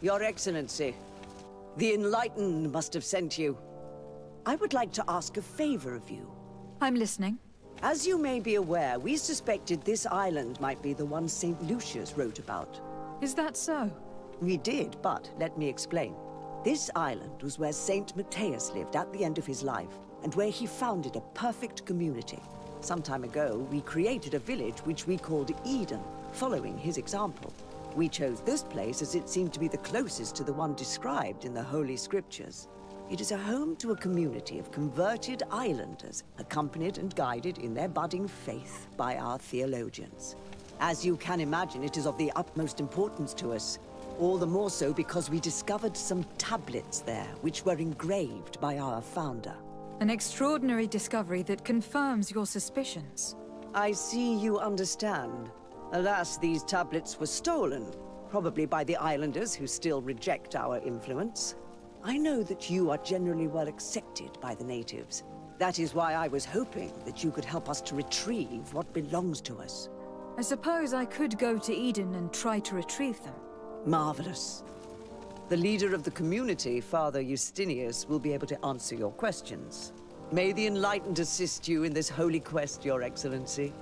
Your Excellency, the Enlightened must have sent you. I would like to ask a favor of you. I'm listening. As you may be aware, we suspected this island might be the one St. Lucius wrote about. Is that so? We did, but let me explain. This island was where Saint Matthias lived at the end of his life, and where he founded a perfect community. Some time ago, we created a village which we called Eden, following his example. We chose this place as it seemed to be the closest to the one described in the Holy Scriptures. It is a home to a community of converted islanders, accompanied and guided in their budding faith by our theologians. As you can imagine, it is of the utmost importance to us. All the more so because we discovered some tablets there, which were engraved by our founder. An extraordinary discovery that confirms your suspicions. I see you understand. Alas, these tablets were stolen, probably by the islanders who still reject our influence. I know that you are generally well accepted by the natives. That is why I was hoping that you could help us to retrieve what belongs to us. I suppose I could go to Eden and try to retrieve them. Marvelous. The leader of the community, Father Justinius, will be able to answer your questions. May the Enlightened assist you in this holy quest, Your Excellency.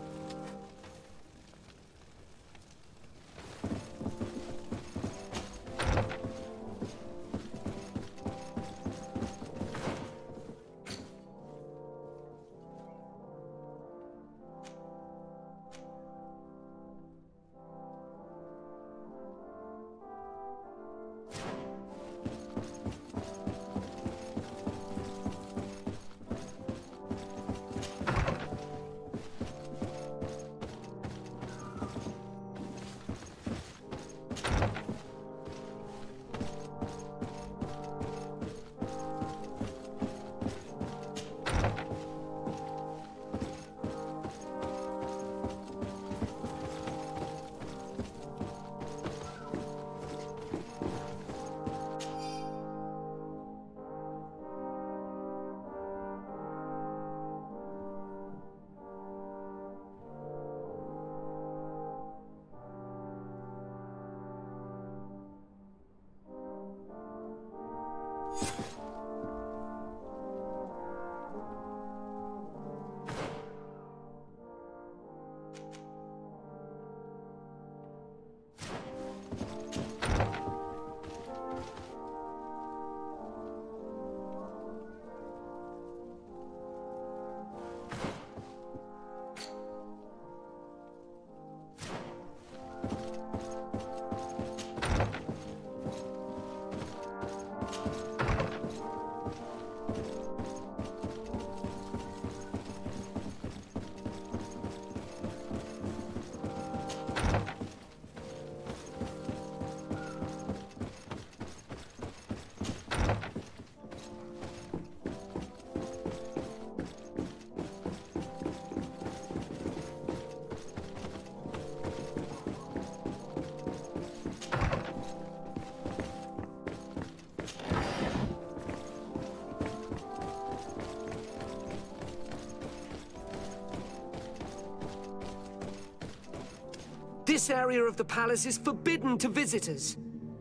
This area of the palace is forbidden to visitors,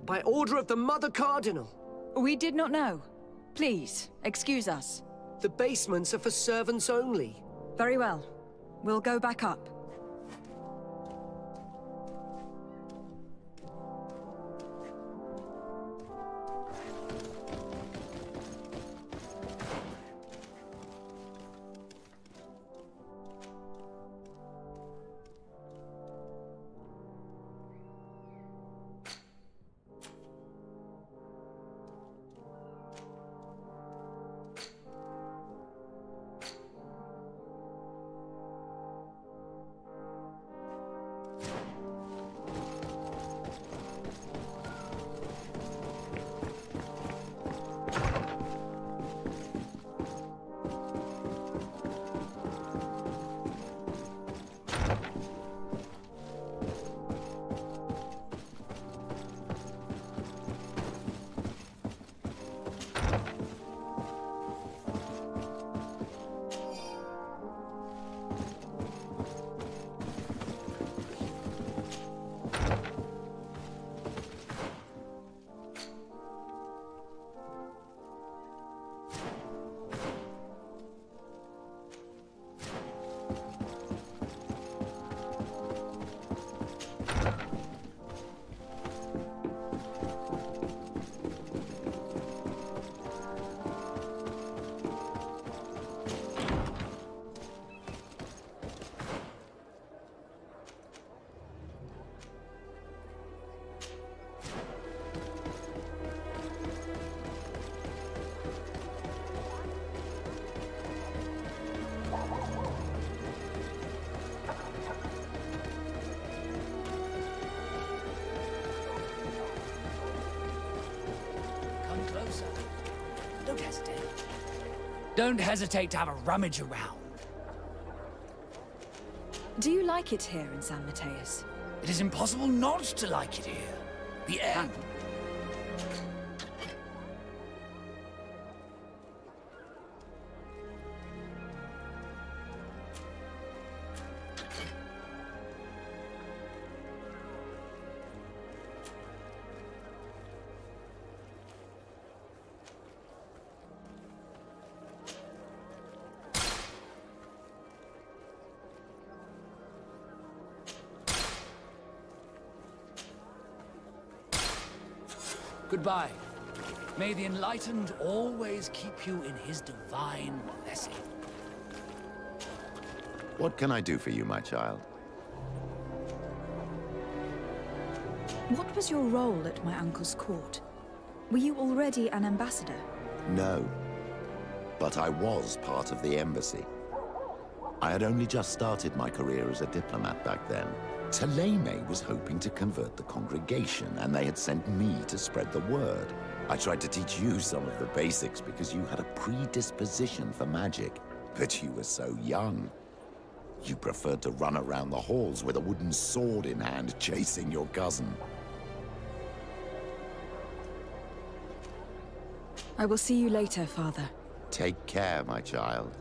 by order of the Mother Cardinal. We did not know. Please, excuse us. The basements are for servants only. Very well. We'll go back up. hesitate. Don't hesitate to have a rummage around. Do you like it here in San Mateus? It is impossible not to like it here. The air... Goodbye. May the enlightened always keep you in his divine blessing. What can I do for you, my child? What was your role at my uncle's court? Were you already an ambassador? No. But I was part of the embassy. I had only just started my career as a diplomat back then. Taleme was hoping to convert the congregation, and they had sent me to spread the word. I tried to teach you some of the basics because you had a predisposition for magic, but you were so young. You preferred to run around the halls with a wooden sword in hand, chasing your cousin. I will see you later, Father. Take care, my child.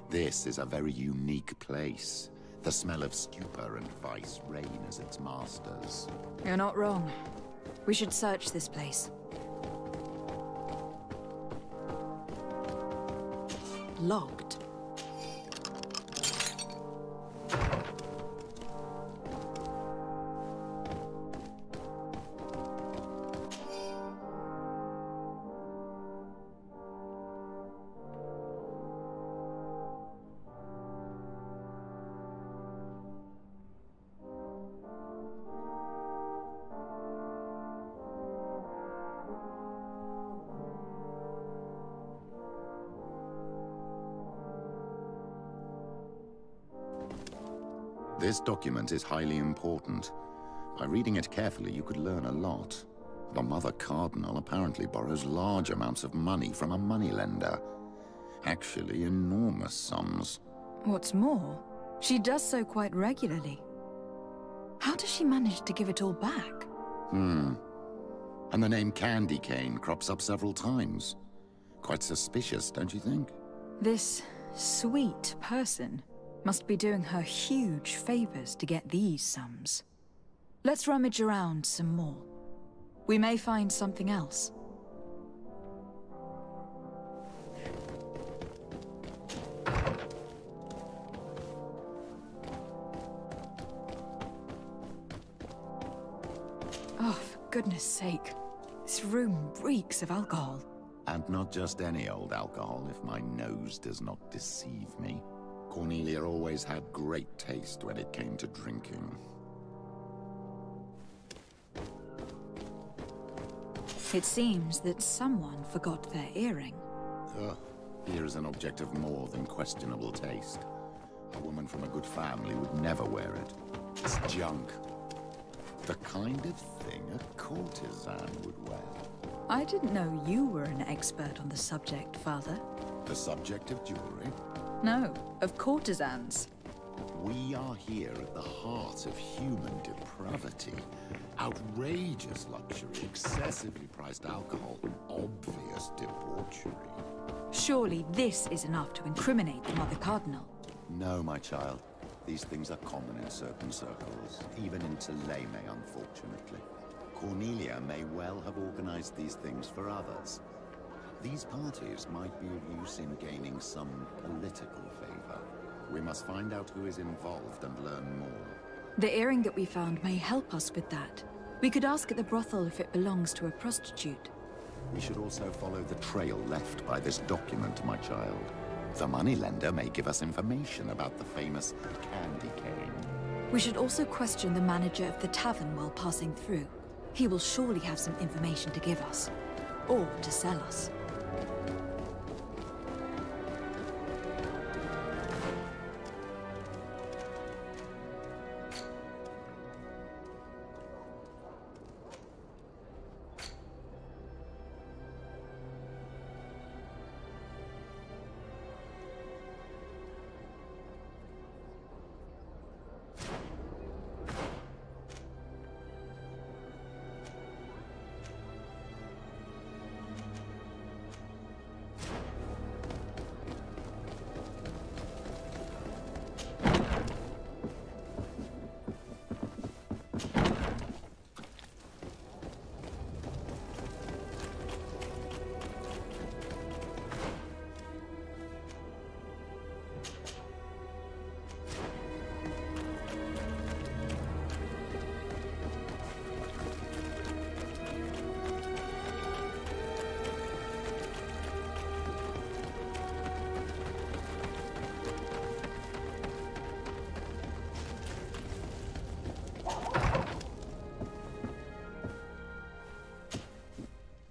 This is a very unique place. The smell of stupor and vice reign as its masters. You're not wrong. We should search this place. Locked. This document is highly important. By reading it carefully, you could learn a lot. The Mother Cardinal apparently borrows large amounts of money from a moneylender. Actually, enormous sums. What's more, she does so quite regularly. How does she manage to give it all back? And the name Candy Cane crops up several times. Quite suspicious, don't you think? This sweet person must be doing her huge favors to get these sums. Let's rummage around some more. We may find something else. Oh, for goodness sake. This room reeks of alcohol. And not just any old alcohol, if my nose does not deceive me. Cornelia always had great taste when it came to drinking. It seems that someone forgot their earring. Ugh, here is an object of more than questionable taste. A woman from a good family would never wear it. It's junk. The kind of thing a courtesan would wear. I didn't know you were an expert on the subject, Father. The subject of jewelry? No, of courtesans. We are here at the heart of human depravity. Outrageous luxury, excessively priced alcohol, obvious debauchery. Surely this is enough to incriminate the Mother Cardinal. No, my child. These things are common in certain circles, even in Tuleme, unfortunately. Cornelia may well have organized these things for others. These parties might be of use in gaining some political favor. We must find out who is involved and learn more. The earring that we found may help us with that. We could ask at the brothel if it belongs to a prostitute. We should also follow the trail left by this document, my child. The moneylender may give us information about the famous candy cane. We should also question the manager of the tavern while passing through. He will surely have some information to give us. Or to sell us.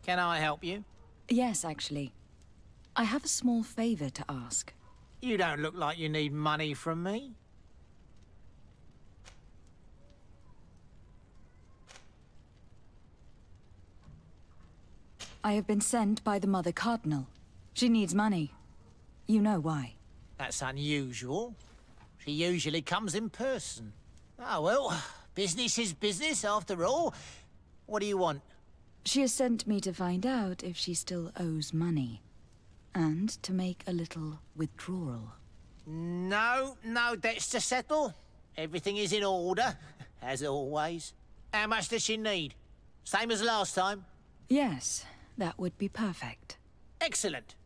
Can I help you? Yes, actually. I have a small favor to ask. You don't look like you need money from me. I have been sent by the Mother Cardinal. She needs money. You know why. That's unusual. She usually comes in person. Oh, well, business is business after all. What do you want? She has sent me to find out if she still owes money. And to make a little withdrawal. No debts to settle. Everything is in order, as always. How much does she need? Same as last time? Yes, that would be perfect. Excellent.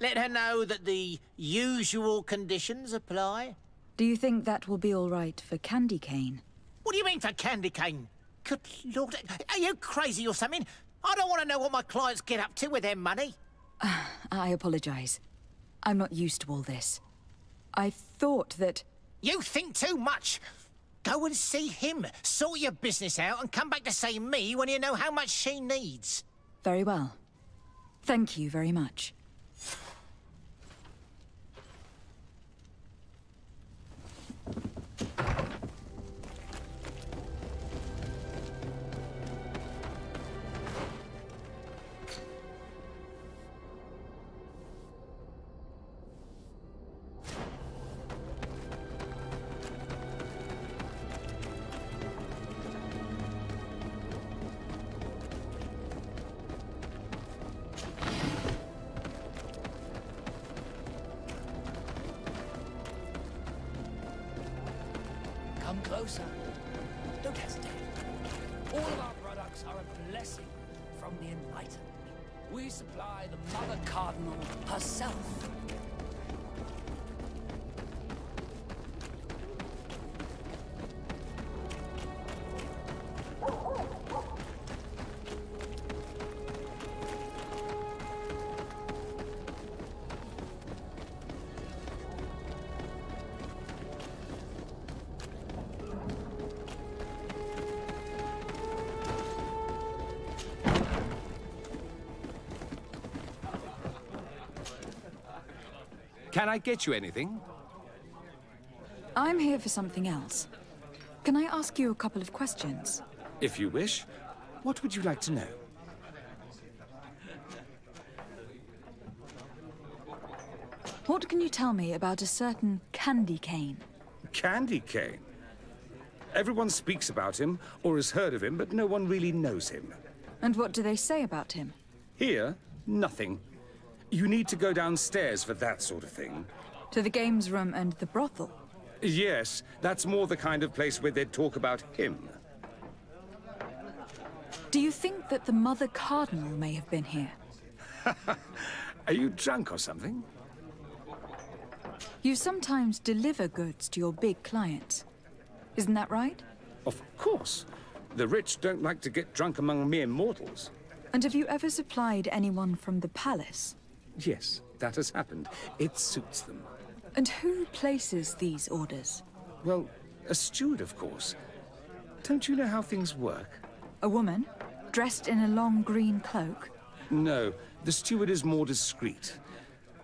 Let her know that the usual conditions apply. Do you think that will be all right for Candy Cane? What do you mean for candy cane? Good Lord, are you crazy or something? I don't want to know what my clients get up to with their money. I apologize. I'm not used to all this. I thought that... You think too much. Go and see him, sort your business out, and come back to see me when you know how much she needs. Very well. Thank you very much. Come closer. Don't hesitate. All of our products are a blessing from the Enlightened. We supply the Mother Cardinal herself. Can I get you anything? I'm here for something else. Can I ask you a couple of questions? If you wish. What would you like to know? What can you tell me about a certain Candy Cane? Candy Cane? Everyone speaks about him, or has heard of him, but no one really knows him. And what do they say about him? Here, nothing. You need to go downstairs for that sort of thing. To the games room and the brothel? Yes, that's more the kind of place where they'd talk about him. Do you think that the Mother Cardinal may have been here? Are you drunk or something? You sometimes deliver goods to your big clients. Isn't that right? Of course. The rich don't like to get drunk among mere mortals. And have you ever supplied anyone from the palace? Yes, that has happened. It suits them. And who places these orders? Well, a steward, of course. Don't you know how things work? A woman? Dressed in a long green cloak? No, the steward is more discreet.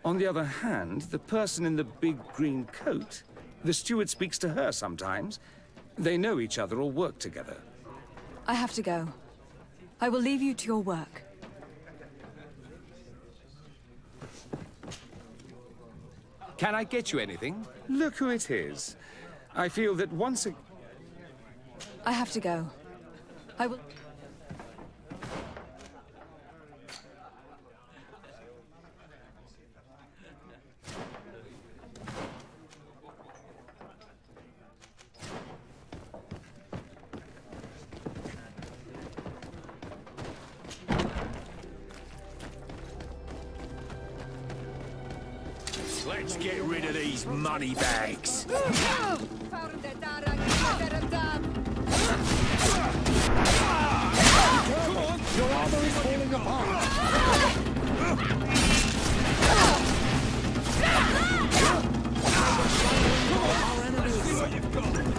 On the other hand, the person in the big green coat, the steward speaks to her sometimes. They know each other or work together. I have to go. I will leave you to your work. Can I get you anything? Look who it is. I feel that once a... I have to go. I will... Let's get rid of these money bags. Your armor is falling apart! Our enemies! See what you've got!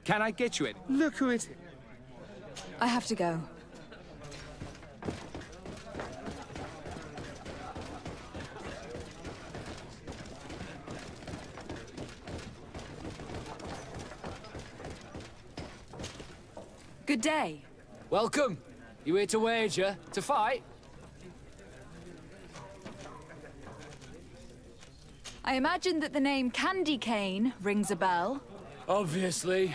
Can I get you it? Look who it is. I have to go. Good day. Welcome. You here to wager? To fight? I imagine that the name Candy Cane rings a bell. Obviously.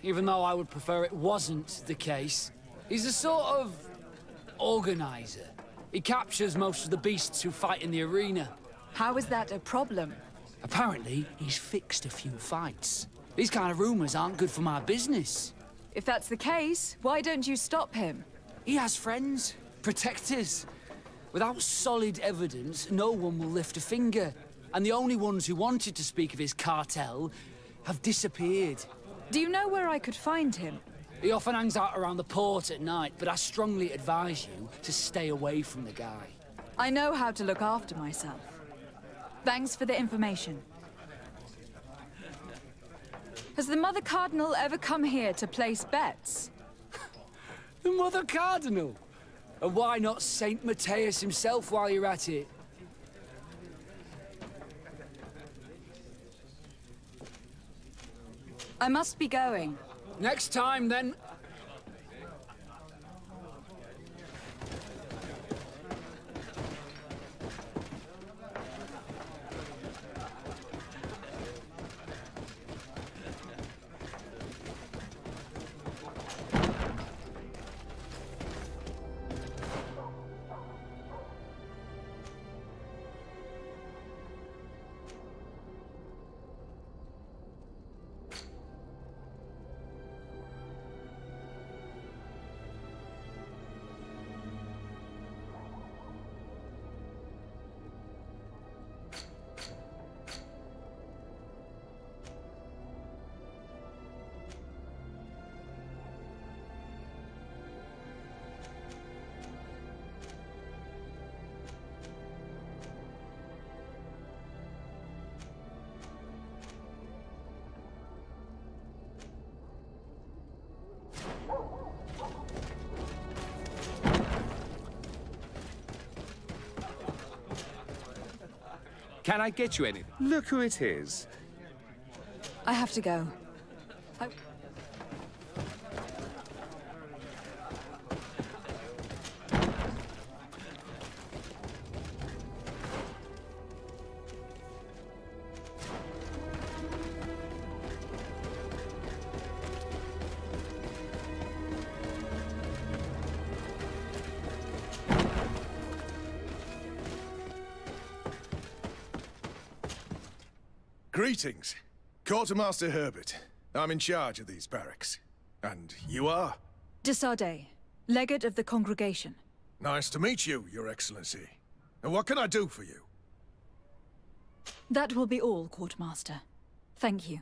Even though I would prefer it wasn't the case. He's a sort of organizer. He captures most of the beasts who fight in the arena. How is that a problem? Apparently, he's fixed a few fights. These kind of rumors aren't good for my business. If that's the case, why don't you stop him? He has friends, protectors. Without solid evidence, no one will lift a finger. And the only ones who wanted to speak of his cartel have disappeared. Do you know where I could find him? He often hangs out around the port at night, but I strongly advise you to stay away from the guy. I know how to look after myself. Thanks for the information. Has the Mother Cardinal ever come here to place bets? The Mother Cardinal? And why not Saint Matthias himself while you're at it? I must be going. Next time, then. Can I get you anything? Look who it is. I have to go. Greetings. Quartermaster Herbert. I'm in charge of these barracks. And you are? De Sardet, legate of the congregation. Nice to meet you, Your Excellency. And what can I do for you? That will be all, Quartermaster. Thank you.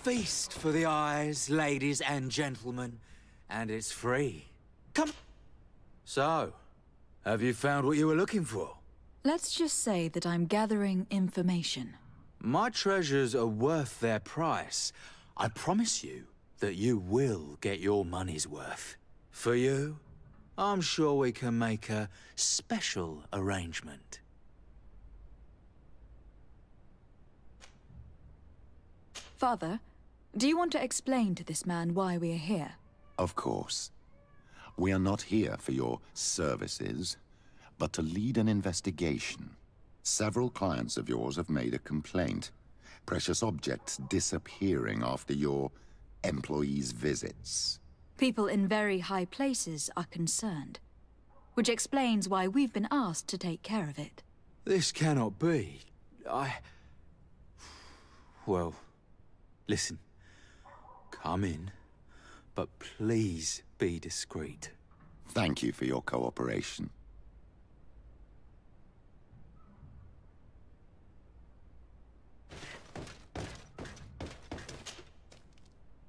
feast for the eyes, ladies and gentlemen, and it's free. Come. So, have you found what you were looking for? Let's just say that I'm gathering information. My treasures are worth their price. I promise you that you will get your money's worth. For you, I'm sure we can make a special arrangement. Father, do you want to explain to this man why we are here? Of course. We are not here for your services, but to lead an investigation. Several clients of yours have made a complaint. Precious objects disappearing after your employees' visits. People in very high places are concerned, which explains why we've been asked to take care of it. This cannot be. Well, listen. Come in, but please be discreet. Thank you for your cooperation.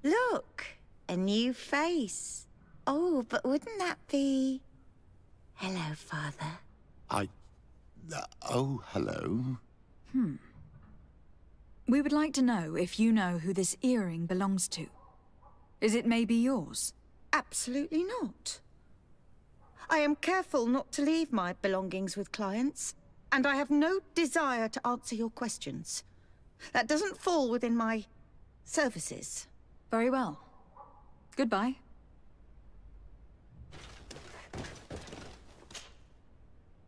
Look, a new face. Oh, but wouldn't that be... Hello, Father. Oh, hello. We would like to know if you know who this earring belongs to. Is it maybe yours? Absolutely not. I am careful not to leave my belongings with clients, and I have no desire to answer your questions. That doesn't fall within my services. Very well. Goodbye.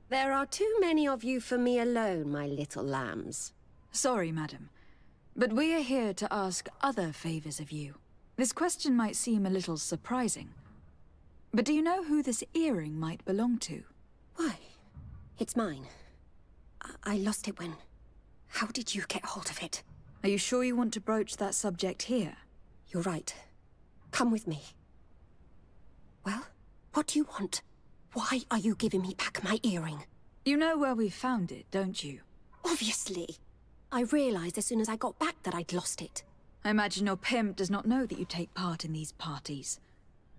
There are too many of you for me alone, my little lambs. Sorry, madam, but we are here to ask other favors of you. This question might seem a little surprising, but do you know who this earring might belong to? Why? It's mine. I lost it when... How did you get hold of it? Are you sure you want to broach that subject here? You're right. Come with me. Well, what do you want? Why are you giving me back my earring? You know where we found it, don't you? Obviously. I realized as soon as I got back that I'd lost it. I imagine your pimp does not know that you take part in these parties.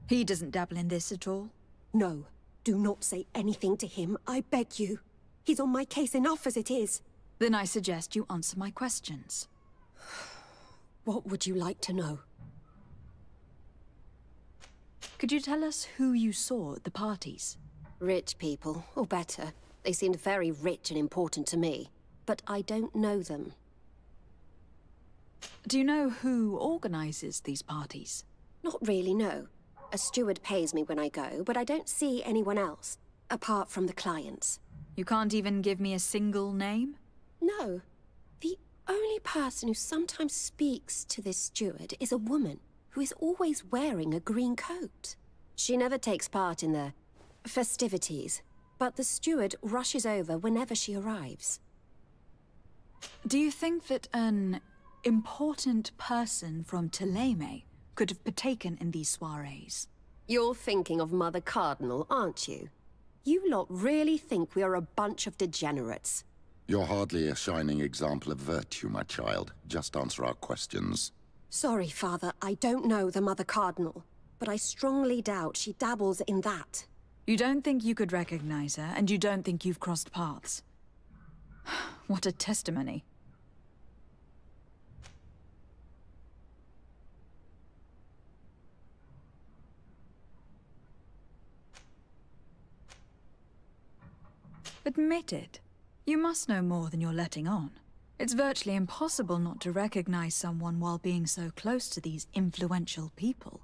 He doesn't dabble in this at all? No. Do not say anything to him, I beg you. He's on my case enough as it is. Then I suggest you answer my questions. What would you like to know? Could you tell us who you saw at the parties? Rich people, or better. They seemed very rich and important to me. But I don't know them. Do you know who organizes these parties? Not really, no. A steward pays me when I go, but I don't see anyone else, apart from the clients. You can't even give me a single name? No. The only person who sometimes speaks to this steward is a woman who is always wearing a green coat. She never takes part in the festivities, but the steward rushes over whenever she arrives. Do you think that an important person from Thélème could have partaken in these soirees? You're thinking of Mother Cardinal, aren't you? You lot really think we are a bunch of degenerates. You're hardly a shining example of virtue, my child. Just answer our questions. Sorry, Father, I don't know the Mother Cardinal, but I strongly doubt she dabbles in that. You don't think you could recognize her, and you don't think you've crossed paths. What a testimony. Admit it. You must know more than you're letting on. It's virtually impossible not to recognize someone while being so close to these influential people.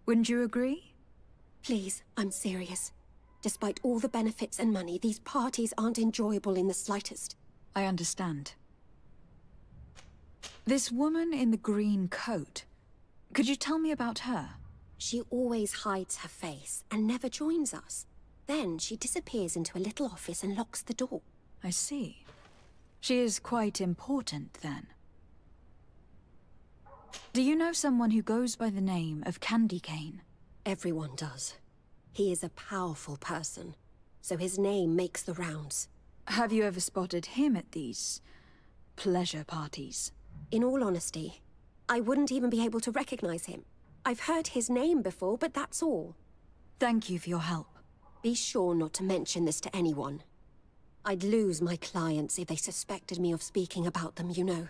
Wouldn't you agree? Please, I'm serious. Despite all the benefits and money, these parties aren't enjoyable in the slightest. I understand. This woman in the green coat, could you tell me about her? She always hides her face and never joins us. Then she disappears into a little office and locks the door. I see. She is quite important, then. Do you know someone who goes by the name of Candy Cane? Everyone does. He is a powerful person, so his name makes the rounds. Have you ever spotted him at these pleasure parties? In all honesty, I wouldn't even be able to recognize him. I've heard his name before, but that's all. Thank you for your help. Be sure not to mention this to anyone. I'd lose my clients if they suspected me of speaking about them, you know.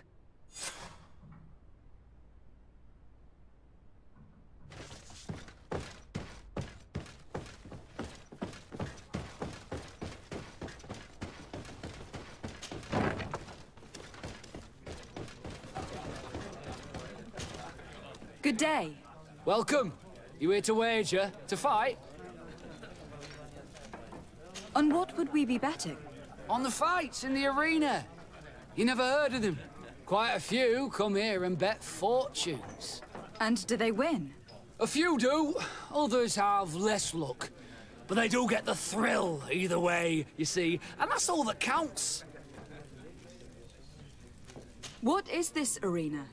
Good day. Welcome. You here to wager? To fight? On what would we be betting? On the fights in the arena. You never heard of them? Quite a few come here and bet fortunes. And do they win? A few do. Others have less luck. But they do get the thrill either way, you see. And that's all that counts. What is this arena?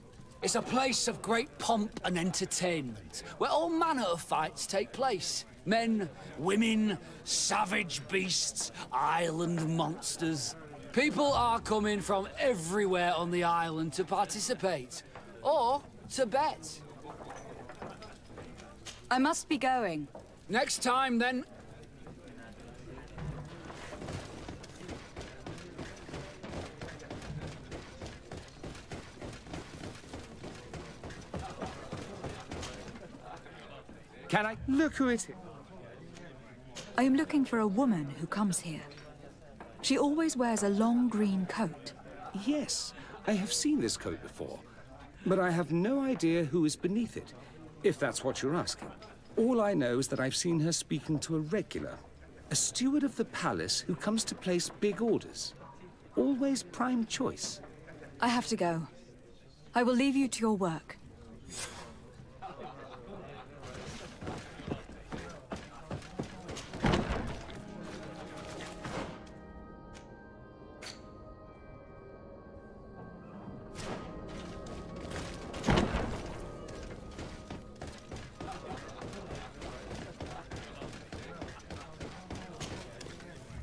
It's a place of great pomp and entertainment, where all manner of fights take place. Men, women, savage beasts, island monsters. People are coming from everywhere on the island to participate, or to bet. I must be going. Next time, then. Can I look who it is? I am looking for a woman who comes here. She always wears a long green coat. Yes, I have seen this coat before, but I have no idea who is beneath it, if that's what you're asking. All I know is that I've seen her speaking to a regular, a steward of the palace who comes to place big orders. Always prime choice. I have to go. I will leave you to your work.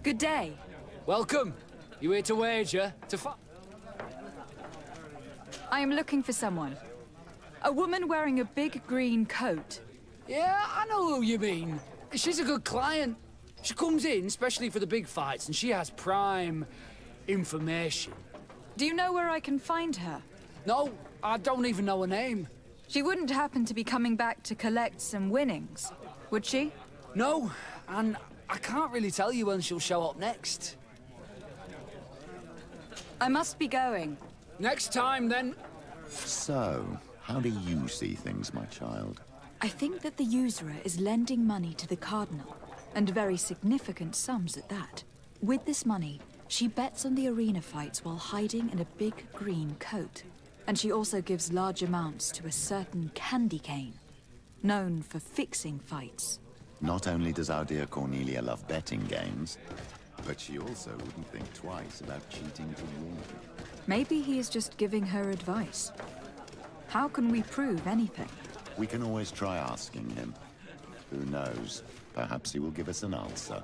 Good day. Welcome. You here to wager? To fight? I am looking for someone. A woman wearing a big green coat. Yeah, I know who you mean. She's a good client. She comes in, especially for the big fights, and she has prime information. Do you know where I can find her? No, I don't even know her name. She wouldn't happen to be coming back to collect some winnings, would she? No, and I can't really tell you when she'll show up next. I must be going. Next time, then. So, how do you see things, my child? I think that the usurer is lending money to the Cardinal, and very significant sums at that. With this money, she bets on the arena fights while hiding in a big green coat. And she also gives large amounts to a certain candy cane, known for fixing fights. Not only does our dear Cornelia love betting games, but she also wouldn't think twice about cheating to win. Maybe he is just giving her advice. How can we prove anything? We can always try asking him. Who knows? Perhaps he will give us an answer.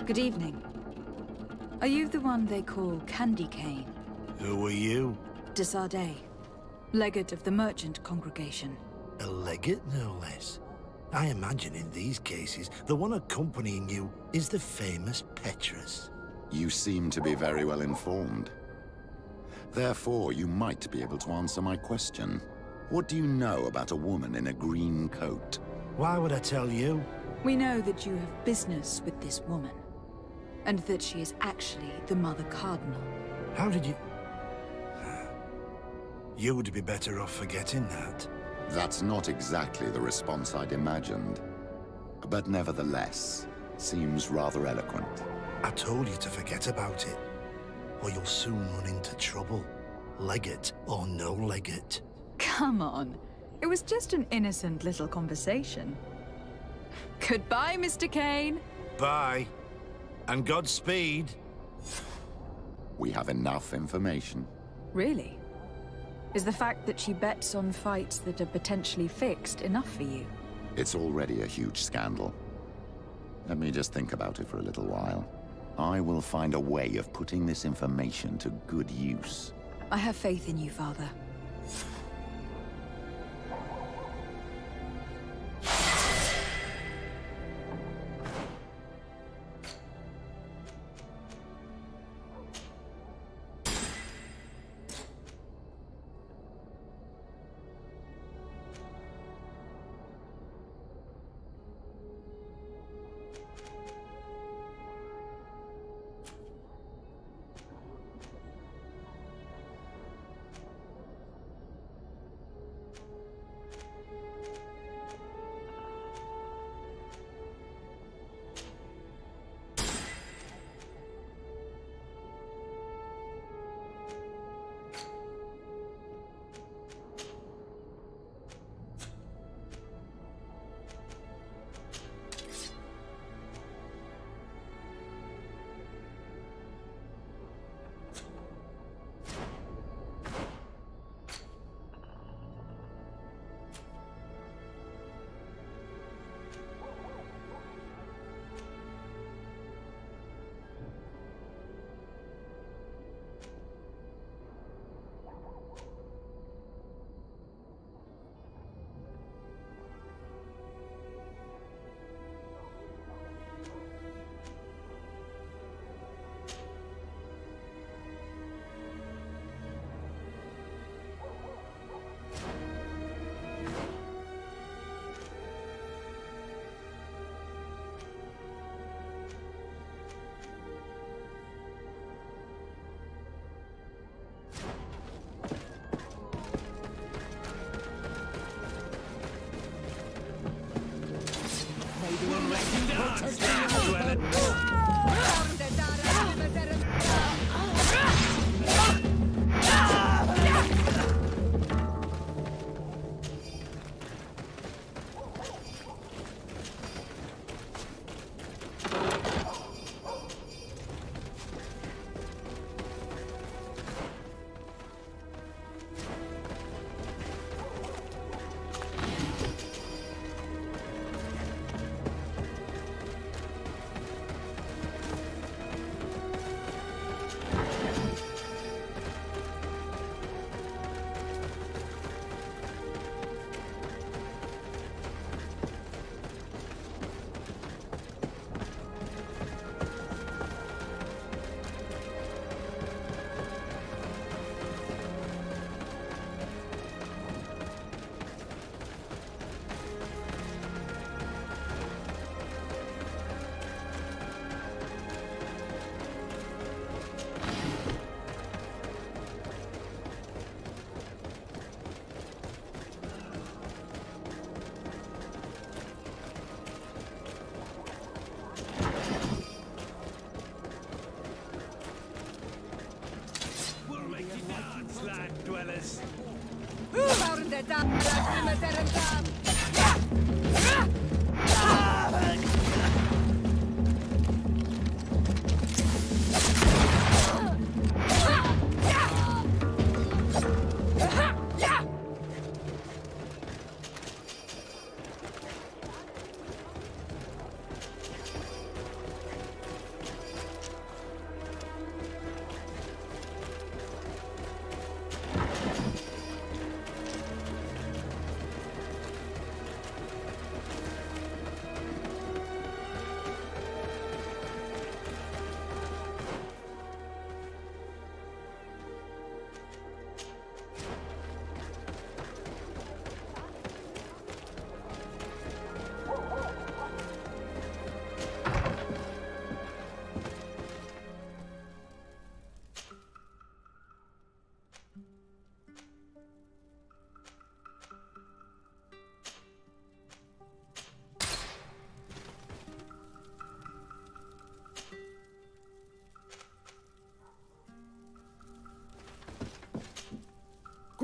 Good evening. Are you the one they call Candy Cane? Who are you? Desardet, legate of the merchant congregation. A legate, no less. I imagine in these cases, the one accompanying you is the famous Petrus. You seem to be very well informed. Therefore, you might be able to answer my question. What do you know about a woman in a green coat? Why would I tell you? We know that you have business with this woman, and that she is actually the Mother Cardinal. How did you... You'd be better off forgetting that. That's not exactly the response I'd imagined. But nevertheless, seems rather eloquent. I told you to forget about it, or you'll soon run into trouble. Legate or no legate. Come on. It was just an innocent little conversation. Goodbye, Mr. Kane. Bye. And Godspeed. We have enough information. Really? Is the fact that she bets on fights that are potentially fixed enough for you? It's already a huge scandal. Let me just think about it for a little while. I will find a way of putting this information to good use. I have faith in you, Father.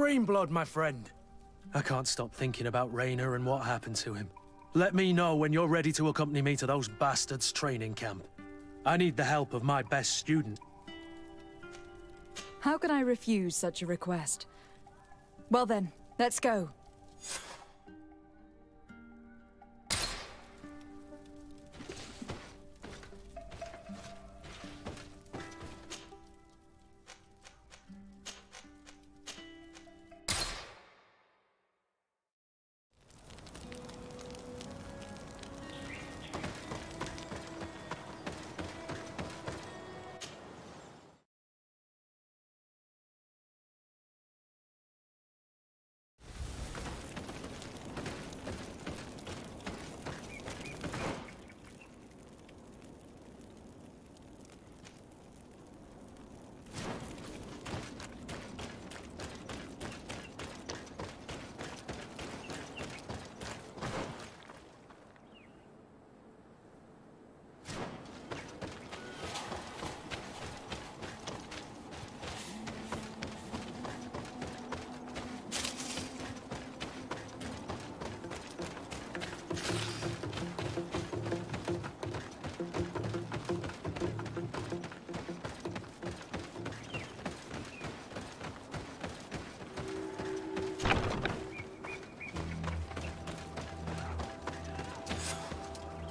Greenblood, my friend. I can't stop thinking about Raynor and what happened to him. Let me know when you're ready to accompany me to those bastards' training camp. I need the help of my best student. How can I refuse such a request? Well then, let's go.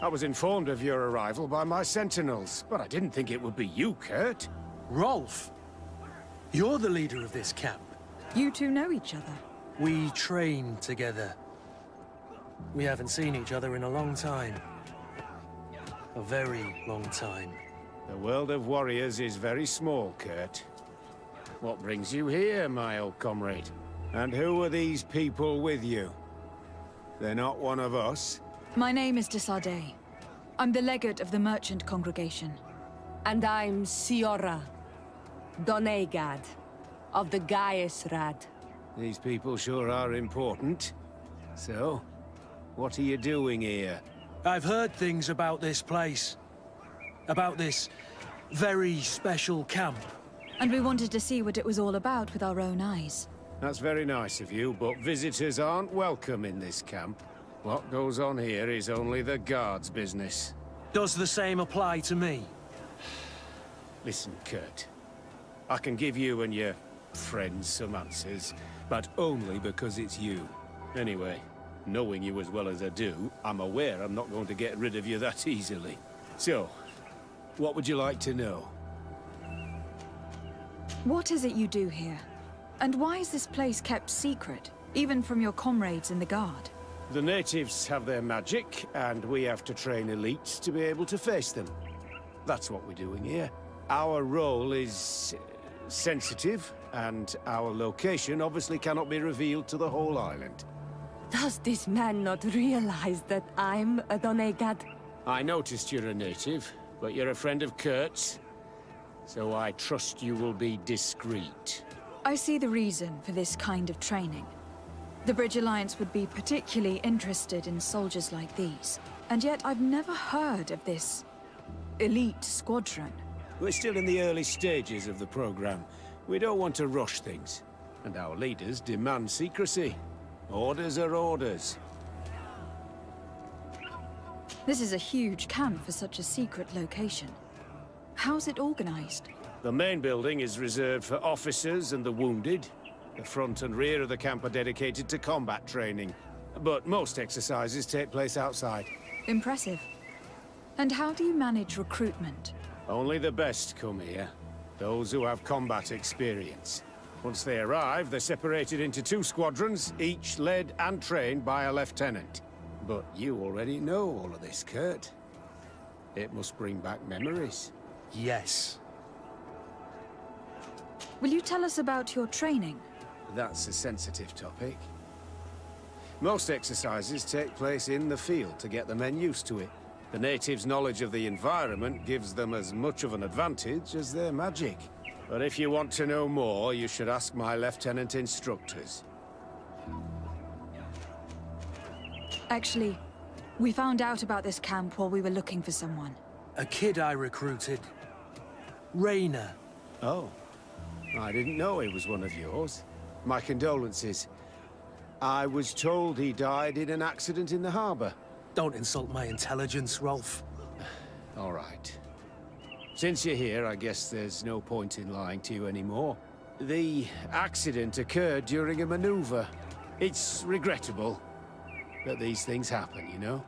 I was informed of your arrival by my sentinels, but I didn't think it would be you, Kurt. Rolf, you're the leader of this camp. You two know each other? We train together. We haven't seen each other in a long time. A very long time. The world of warriors is very small, Kurt. What brings you here, my old comrade? And who are these people with you? They're not one of us? My name is Desade. I'm the legate of the merchant congregation. And I'm Siora, Donegad, of the Gaesrad. These people sure are important. So, what are you doing here? I've heard things about this place. About this very special camp. And we wanted to see what it was all about with our own eyes. That's very nice of you, but visitors aren't welcome in this camp. What goes on here is only the guards' business. Does the same apply to me? Listen, Kurt. I can give you and your friends some answers, but only because it's you. Anyway, knowing you as well as I do, I'm aware I'm not going to get rid of you that easily. So, what would you like to know? What is it you do here? And why is this place kept secret, even from your comrades in the Guard? The natives have their magic, and we have to train elites to be able to face them. That's what we're doing here. Our role is sensitive, and our location obviously cannot be revealed to the whole island. Does this man not realize that I'm a Donegad? I noticed you're a native, but you're a friend of Kurt's, so I trust you will be discreet. I see the reason for this kind of training. The Bridge Alliance would be particularly interested in soldiers like these. And yet I've never heard of this elite squadron. We're still in the early stages of the program. We don't want to rush things. And our leaders demand secrecy. Orders are orders. This is a huge camp for such a secret location. How's it organized? The main building is reserved for officers and the wounded. The front and rear of the camp are dedicated to combat training. But most exercises take place outside. Impressive. And how do you manage recruitment? Only the best come here. Those who have combat experience. Once they arrive, they're separated into 2 squadrons, each led and trained by a lieutenant. But you already know all of this, Kurt. It must bring back memories. Yes. Will you tell us about your training? That's a sensitive topic. Most exercises take place in the field to get the men used to it. The natives' knowledge of the environment gives them as much of an advantage as their magic. But if you want to know more, you should ask my lieutenant instructors. Actually, we found out about this camp while we were looking for someone. A kid I recruited. Raynor. Oh. I didn't know he was one of yours. My condolences. I was told he died in an accident in the harbour. Don't insult my intelligence, Rolf. All right. Since you're here, I guess there's no point in lying to you anymore. The accident occurred during a maneuver. It's regrettable that these things happen, you know?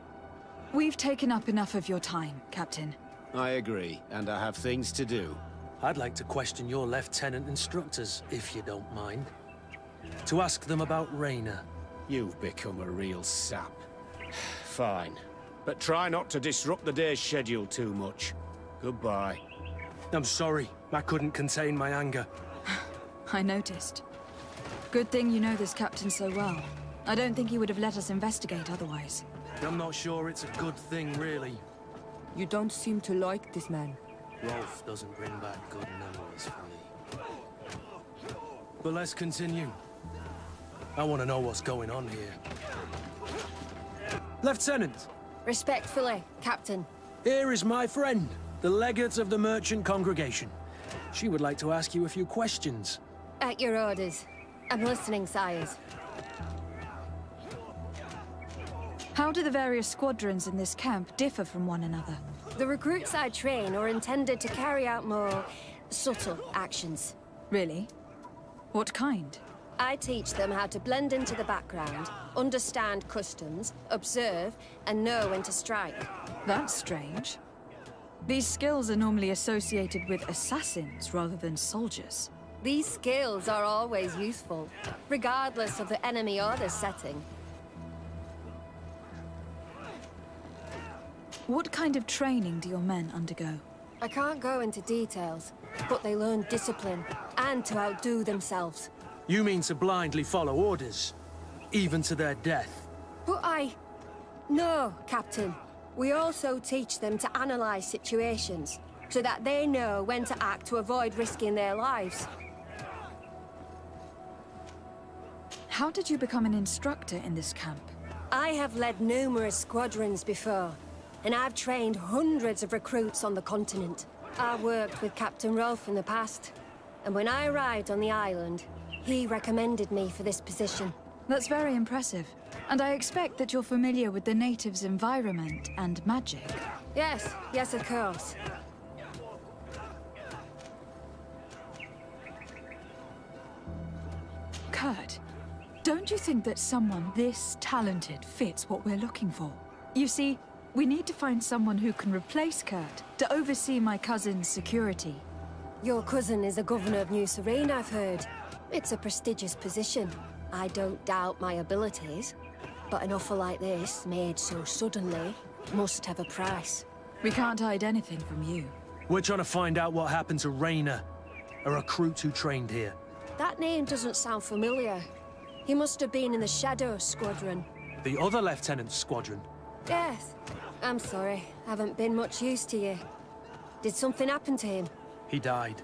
We've taken up enough of your time, Captain. I agree, and I have things to do. I'd like to question your lieutenant instructors, if you don't mind. To ask them about Raynor. You've become a real sap. Fine. But try not to disrupt the day's schedule too much. Goodbye. I'm sorry. I couldn't contain my anger. I noticed. Good thing you know this captain so well. I don't think he would have let us investigate otherwise. I'm not sure it's a good thing, really. You don't seem to like this man. Rolf doesn't bring back good memories for me. But let's continue. I want to know what's going on here. Lieutenant! Respectfully, Captain. Here is my friend, the legate of the merchant congregation. She would like to ask you a few questions. At your orders. I'm listening, sires. How do the various squadrons in this camp differ from one another? The recruits I train are intended to carry out more subtle actions. Really? What kind? I teach them how to blend into the background, understand customs, observe, and know when to strike. That's strange. These skills are normally associated with assassins rather than soldiers. These skills are always useful, regardless of the enemy or the setting. What kind of training do your men undergo? I can't go into details, but they learn discipline and to outdo themselves. You mean to blindly follow orders, even to their death? But No, Captain. We also teach them to analyze situations, so that they know when to act to avoid risking their lives. How did you become an instructor in this camp? I have led numerous squadrons before, and I've trained hundreds of recruits on the continent. I worked with Captain Rolf in the past, and when I arrived on the island, he recommended me for this position. That's very impressive. And I expect that you're familiar with the natives' environment and magic. Yes, of course. Kurt, don't you think that someone this talented fits what we're looking for? You see, we need to find someone who can replace Kurt to oversee my cousin's security. Your cousin is the governor of New Serene, I've heard. It's a prestigious position. I don't doubt my abilities, but an offer like this, made so suddenly, must have a price. We can't hide anything from you. We're trying to find out what happened to Raynor, a recruit who trained here. That name doesn't sound familiar. He must have been in the Shadow Squadron. The other lieutenant's squadron? Yes. I'm sorry, haven't been much use to you. Did something happen to him? He died.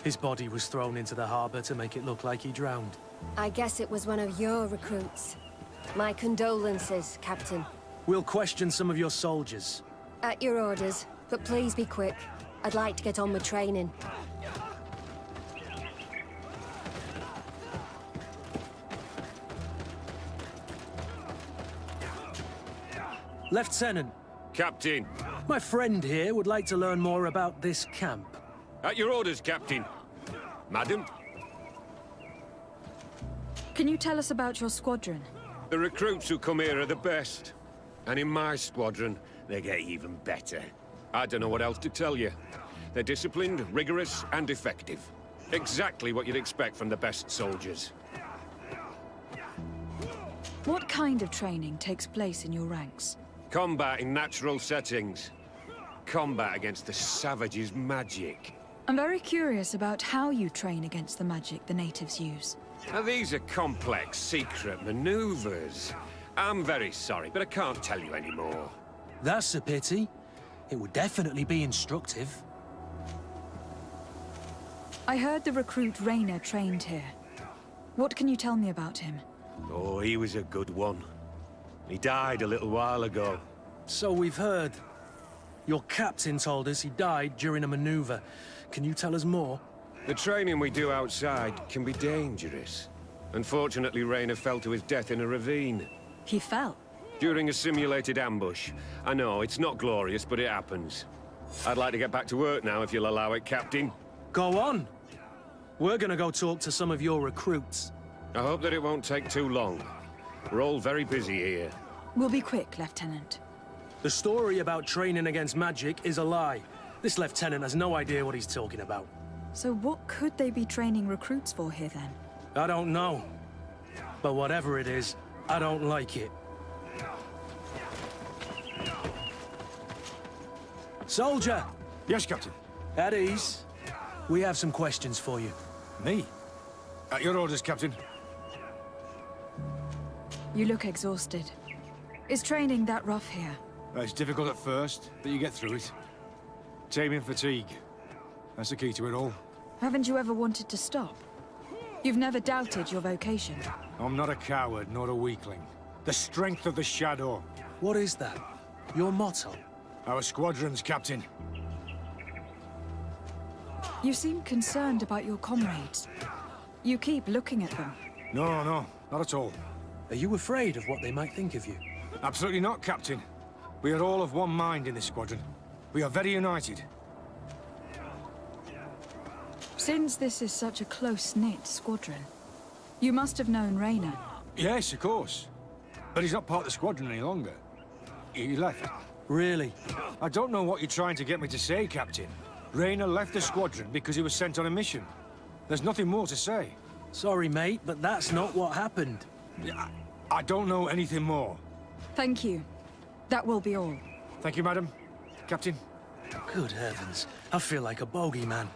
His body was thrown into the harbor to make it look like he drowned. I guess it was one of your recruits. My condolences, Captain. We'll question some of your soldiers. At your orders, but please be quick. I'd like to get on with training. Lieutenant. Captain. My friend here would like to learn more about this camp. At your orders, Captain. Madam? Can you tell us about your squadron? The recruits who come here are the best. And in my squadron, they get even better. I don't know what else to tell you. They're disciplined, rigorous, and effective. Exactly what you'd expect from the best soldiers. What kind of training takes place in your ranks? Combat in natural settings. Combat against the savages' magic. I'm very curious about how you train against the magic the natives use. Now, these are complex, secret maneuvers. I'm very sorry, but I can't tell you anymore. That's a pity. It would definitely be instructive. I heard the recruit Raynor trained here. What can you tell me about him? Oh, he was a good one. He died a little while ago. So we've heard. Your captain told us he died during a maneuver. Can you tell us more? The training we do outside can be dangerous. Unfortunately, Raynor fell to his death in a ravine. He fell? During a simulated ambush. I know, it's not glorious, but it happens. I'd like to get back to work now, if you'll allow it, Captain. Go on. We're gonna go talk to some of your recruits. I hope that it won't take too long. We're all very busy here. We'll be quick, Lieutenant. The story about training against magic is a lie. This lieutenant has no idea what he's talking about. So what could they be training recruits for here, then? I don't know. But whatever it is, I don't like it. Soldier! Yes, Captain. At ease. We have some questions for you. Me? At your orders, Captain. You look exhausted. Is training that rough here? It's difficult at first, but you get through it. Taming fatigue. That's the key to it all. Haven't you ever wanted to stop? You've never doubted your vocation. I'm not a coward, nor a weakling. The strength of the Shadow. What is that? Your motto? Our squadron's, Captain. You seem concerned about your comrades. You keep looking at them. No, not at all. Are you afraid of what they might think of you? Absolutely not, Captain. We are all of one mind in this squadron. We are very united. Since this is such a close-knit squadron, you must have known Raynor. Yes, of course. But he's not part of the squadron any longer. He left. Really? I don't know what you're trying to get me to say, Captain. Raynor left the squadron because he was sent on a mission. There's nothing more to say. Sorry, mate, but that's not what happened. I don't know anything more. Thank you. That will be all. Thank you, madam. Captain. Good heavens. I feel like a bogeyman.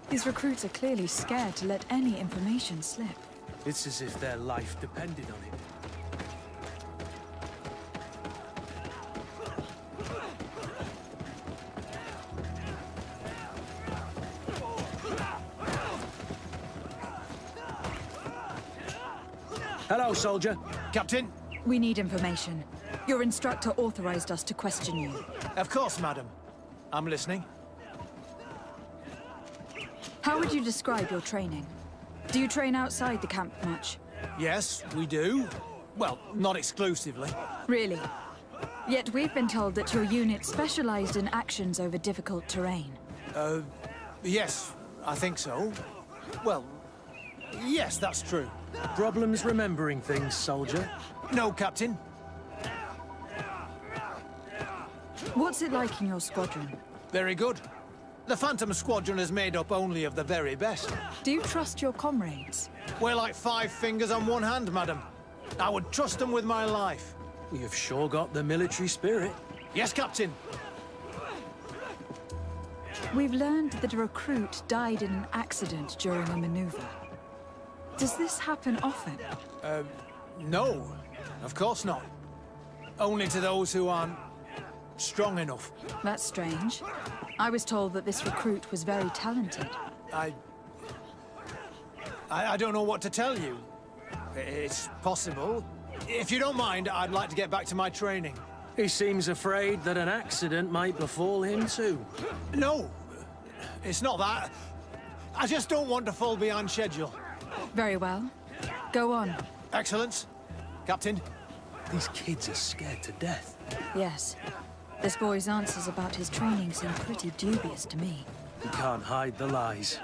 These recruits are clearly scared to let any information slip. It's as if their life depended on it. Hello, soldier. Captain? We need information. Your instructor authorized us to question you. Of course, madam. I'm listening. How would you describe your training? Do you train outside the camp much? Yes, we do. Well, not exclusively. Really? Yet we've been told that your unit specialized in actions over difficult terrain. Yes, I think so. Well, yes, that's true. Problems remembering things, soldier? No, Captain. What's it like in your squadron? Very good. The Phantom Squadron is made up only of the very best. Do you trust your comrades? We're like 5 fingers on one hand, madam. I would trust them with my life. You've sure got the military spirit. Yes, Captain. We've learned that a recruit died in an accident during a maneuver. Does this happen often? No. Of course not. Only to those who aren't strong enough. That's strange. I was told that this recruit was very talented. I don't know what to tell you. It's possible. If you don't mind, I'd like to get back to my training. He seems afraid that an accident might befall him too. No, it's not that. I just don't want to fall behind schedule. Very well. Go on. Excellence. Captain. These kids are scared to death. Yes. This boy's answers about his training seem pretty dubious to me. You can't hide the lies.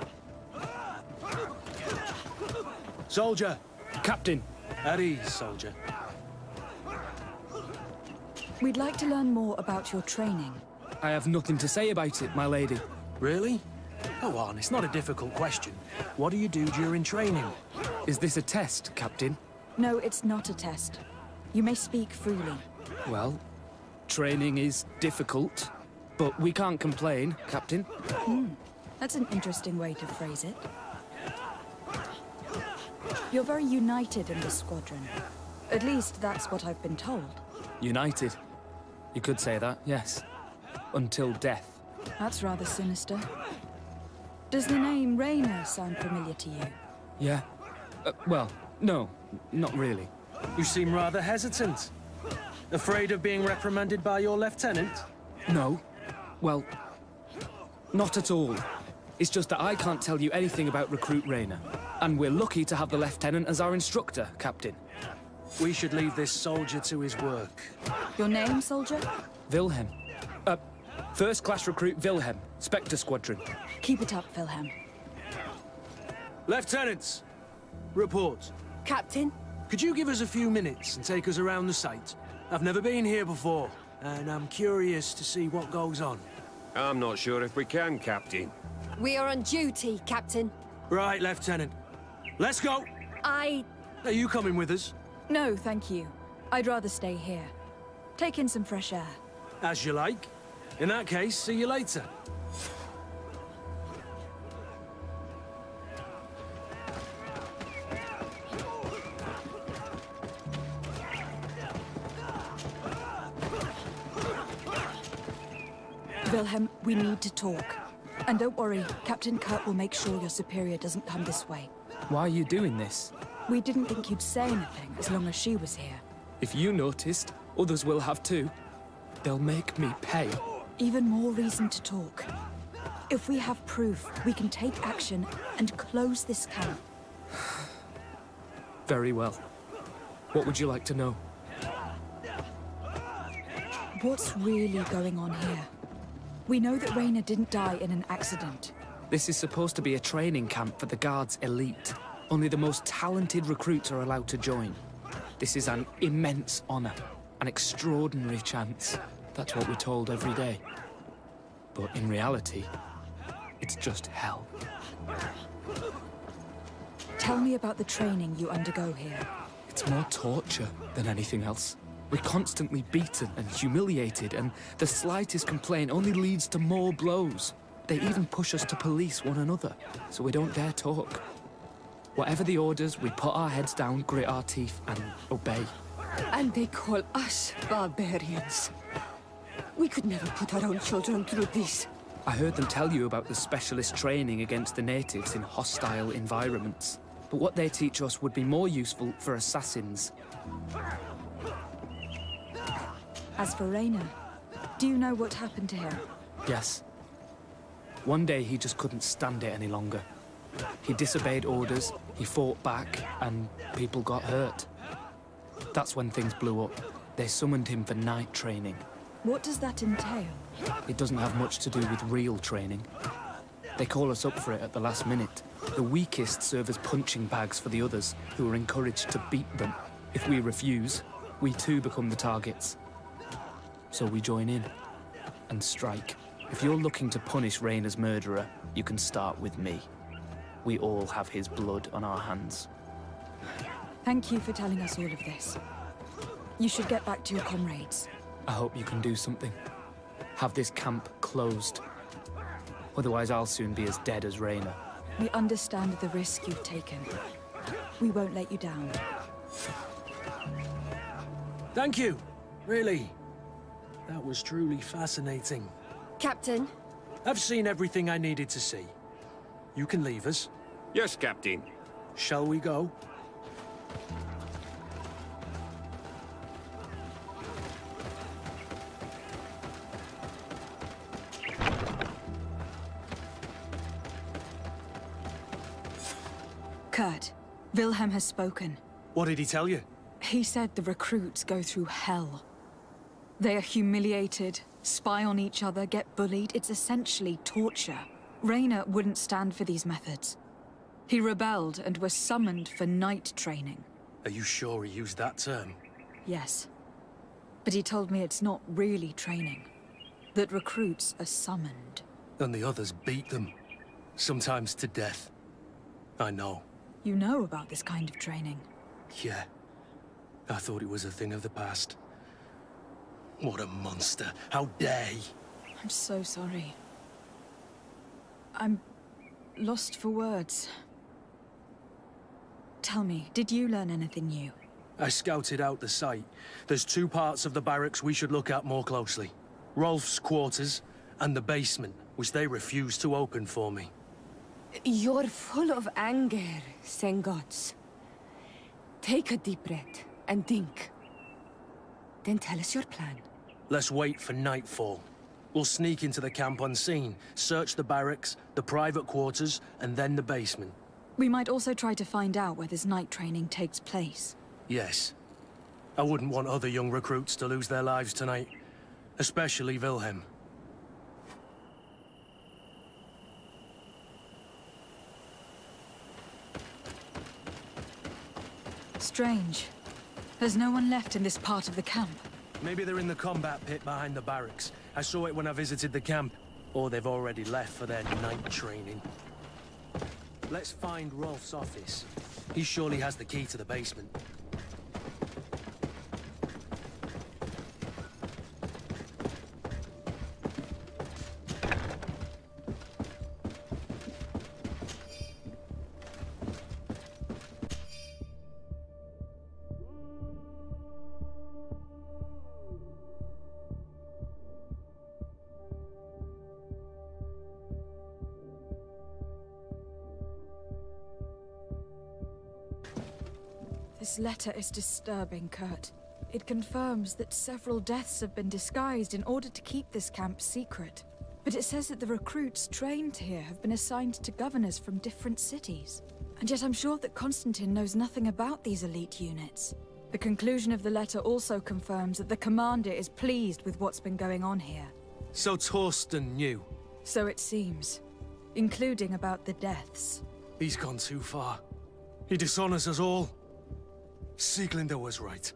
Soldier! Captain! At ease, soldier. We'd like to learn more about your training. I have nothing to say about it, my lady. Really? Go on, it's not a difficult question. What do you do during training? Is this a test, Captain? No, it's not a test. You may speak freely. Well, training is difficult, but we can't complain, Captain. That's an interesting way to phrase it. You're very united in this squadron. At least that's what I've been told. United. You could say that, yes. Until death. That's rather sinister. Does the name Raynor sound familiar to you? Yeah. Well, no, not really. You seem rather hesitant. Afraid of being reprimanded by your lieutenant? No. Well, not at all. It's just that I can't tell you anything about Recruit Rayner. And we're lucky to have the Lieutenant as our instructor, Captain. We should leave this soldier to his work. Your name, soldier? Wilhelm. First class recruit Wilhelm, Spectre Squadron. Keep it up, Wilhelm. Lieutenants, report. Captain? Could you give us a few minutes and take us around the site? I've never been here before, and I'm curious to see what goes on. I'm not sure if we can, Captain. We are on duty, Captain. Right, Lieutenant. Let's go! Are you coming with us? No, thank you. I'd rather stay here. Take in some fresh air. As you like. In that case, see you later. Wilhelm, we need to talk. And don't worry, Captain Kurt will make sure your superior doesn't come this way. Why are you doing this? We didn't think you'd say anything as long as she was here. If you noticed, others will have too. They'll make me pay. Even more reason to talk. If we have proof, we can take action and close this camp. Very well. What would you like to know? What's really going on here? We know that Rayner didn't die in an accident. This is supposed to be a training camp for the Guard's elite. Only the most talented recruits are allowed to join. This is an immense honor, an extraordinary chance. That's what we're told every day. But in reality, it's just hell. Tell me about the training you undergo here. It's more torture than anything else. We're constantly beaten and humiliated, and the slightest complaint only leads to more blows. They even push us to police one another, so we don't dare talk. Whatever the orders, we put our heads down, grit our teeth, and obey. And they call us barbarians. We could never put our own children through this. I heard them tell you about the specialist training against the natives in hostile environments. But what they teach us would be more useful for assassins. As for Rayner, do you know what happened to him? Yes. One day he just couldn't stand it any longer. He disobeyed orders, he fought back, and people got hurt. That's when things blew up. They summoned him for night training. What does that entail? It doesn't have much to do with real training. They call us up for it at the last minute. The weakest serve as punching bags for the others, who are encouraged to beat them. If we refuse, we too become the targets. So we join in and strike. If you're looking to punish Rayner's murderer, you can start with me. We all have his blood on our hands. Thank you for telling us all of this. You should get back to your comrades. I hope you can do something. Have this camp closed. Otherwise, I'll soon be as dead as Rayner. We understand the risk you've taken. We won't let you down. Thank you. Really. That was truly fascinating. Captain? I've seen everything I needed to see. You can leave us. Yes, Captain. Shall we go? Kurt, Wilhelm has spoken. What did he tell you? He said the recruits go through hell. They are humiliated, spy on each other, get bullied. It's essentially torture. Rayner wouldn't stand for these methods. He rebelled and was summoned for night training. Are you sure he used that term? Yes. But he told me it's not really training. That recruits are summoned. And the others beat them. Sometimes to death. I know. You know about this kind of training? Yeah. I thought it was a thing of the past. What a monster. How dare he? I'm so sorry. I'm lost for words. Tell me, did you learn anything new? I scouted out the site. There's two parts of the barracks we should look at more closely. Rolf's quarters and the basement, which they refused to open for me. You're full of anger, Sengots. Take a deep breath and think. Then tell us your plan. Let's wait for nightfall. We'll sneak into the camp unseen, search the barracks, the private quarters, and then the basement. We might also try to find out where this night training takes place. Yes. I wouldn't want other young recruits to lose their lives tonight. Especially Wilhelm. Strange. There's no one left in this part of the camp. Maybe they're in the combat pit behind the barracks. I saw it when I visited the camp. Or they've already left for their night training. Let's find Rolf's office. He surely has the key to the basement. This letter is disturbing, Kurt. It confirms that several deaths have been disguised in order to keep this camp secret. But it says that the recruits trained here have been assigned to governors from different cities. And yet I'm sure that Constantine knows nothing about these elite units. The conclusion of the letter also confirms that the commander is pleased with what's been going on here. So Torsten knew? So it seems. Including about the deaths. He's gone too far. He dishonors us all. Sieglinde was right.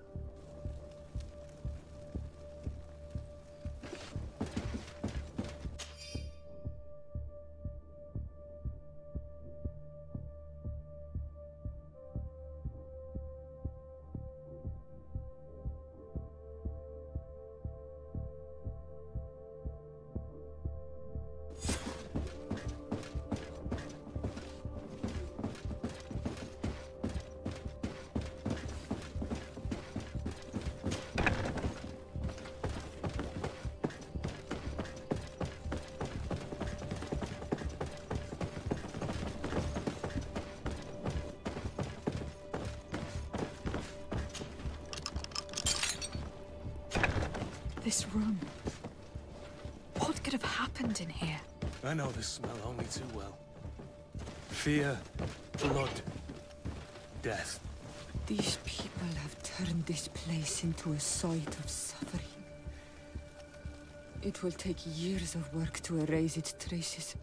This room. What could have happened in here? I know this smell only too well. Fear, blood, death. These people have turned this place into a site of suffering. It will take years of work to erase its traces.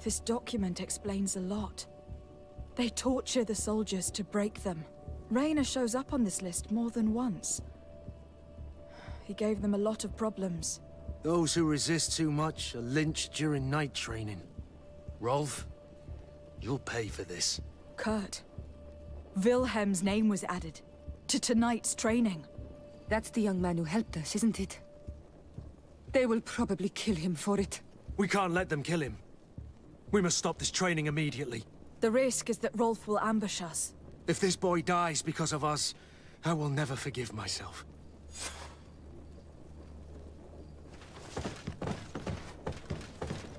This document explains a lot. They torture the soldiers to break them. Rainer shows up on this list more than once. He gave them a lot of problems. Those who resist too much are lynched during night training. Rolf, you'll pay for this. Kurt, Wilhelm's name was added to tonight's training. That's the young man who helped us, isn't it? They will probably kill him for it. We can't let them kill him. We must stop this training immediately. The risk is that Rolf will ambush us. If this boy dies because of us, I will never forgive myself.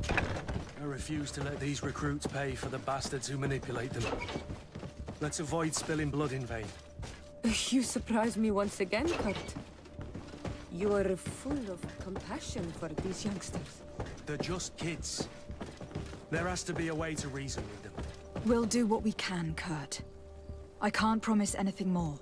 I refuse to let these recruits pay for the bastards who manipulate them. Let's avoid spilling blood in vain. You surprise me once again, Kurt. You are full of compassion for these youngsters. They're just kids. There has to be a way to reason with them. We'll do what we can, Kurt. I can't promise anything more.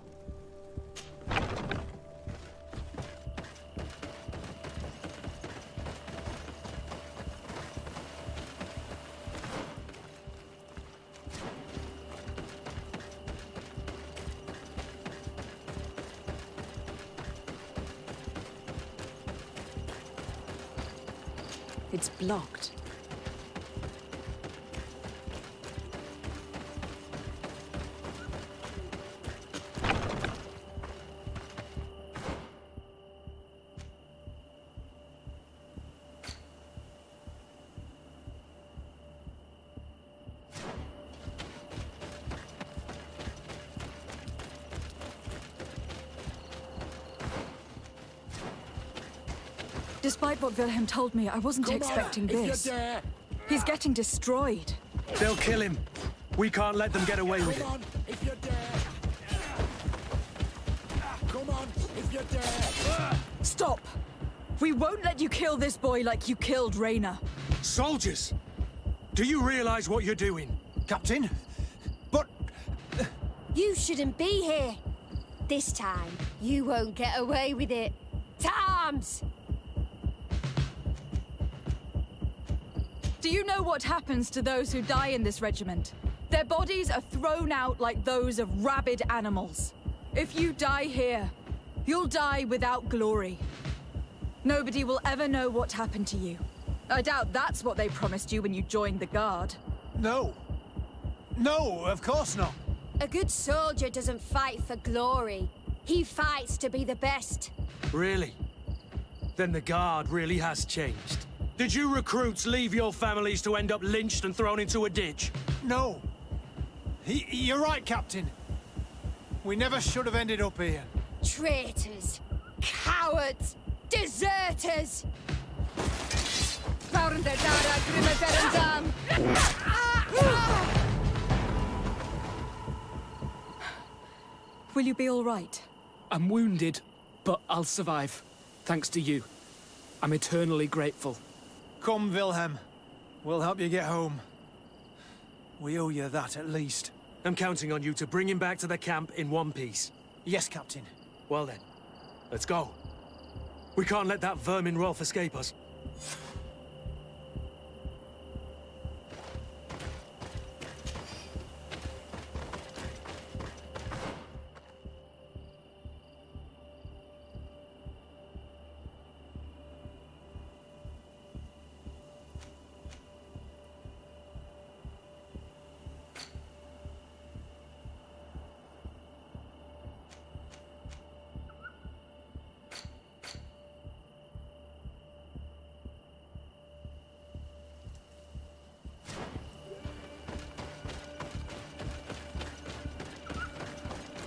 It's blocked. Despite what Wilhelm told me, I wasn't expecting this. If you dare! He's getting destroyed. They'll kill him. We can't let them get away with it. Come on, if you're dead. Come on, if you're dead. Stop! We won't let you kill this boy like you killed Rayna. Soldiers! Do you realize what you're doing? Captain? But... You shouldn't be here. This time, you won't get away with it. To arms! Do you know what happens to those who die in this regiment? Their bodies are thrown out like those of rabid animals. If you die here, you'll die without glory. Nobody will ever know what happened to you. I doubt that's what they promised you when you joined the Guard. No. No, of course not. A good soldier doesn't fight for glory. He fights to be the best. Really? Then the Guard really has changed. Did you recruits leave your families to end up lynched and thrown into a ditch? No. You're right, Captain. We never should have ended up here. Traitors! Cowards! Deserters! Will you be all right? I'm wounded, but I'll survive. Thanks to you. I'm eternally grateful. Come, Wilhelm. We'll help you get home. We owe you that, at least. I'm counting on you to bring him back to the camp in one piece. Yes, Captain. Well then, let's go. We can't let that vermin Rolf escape us.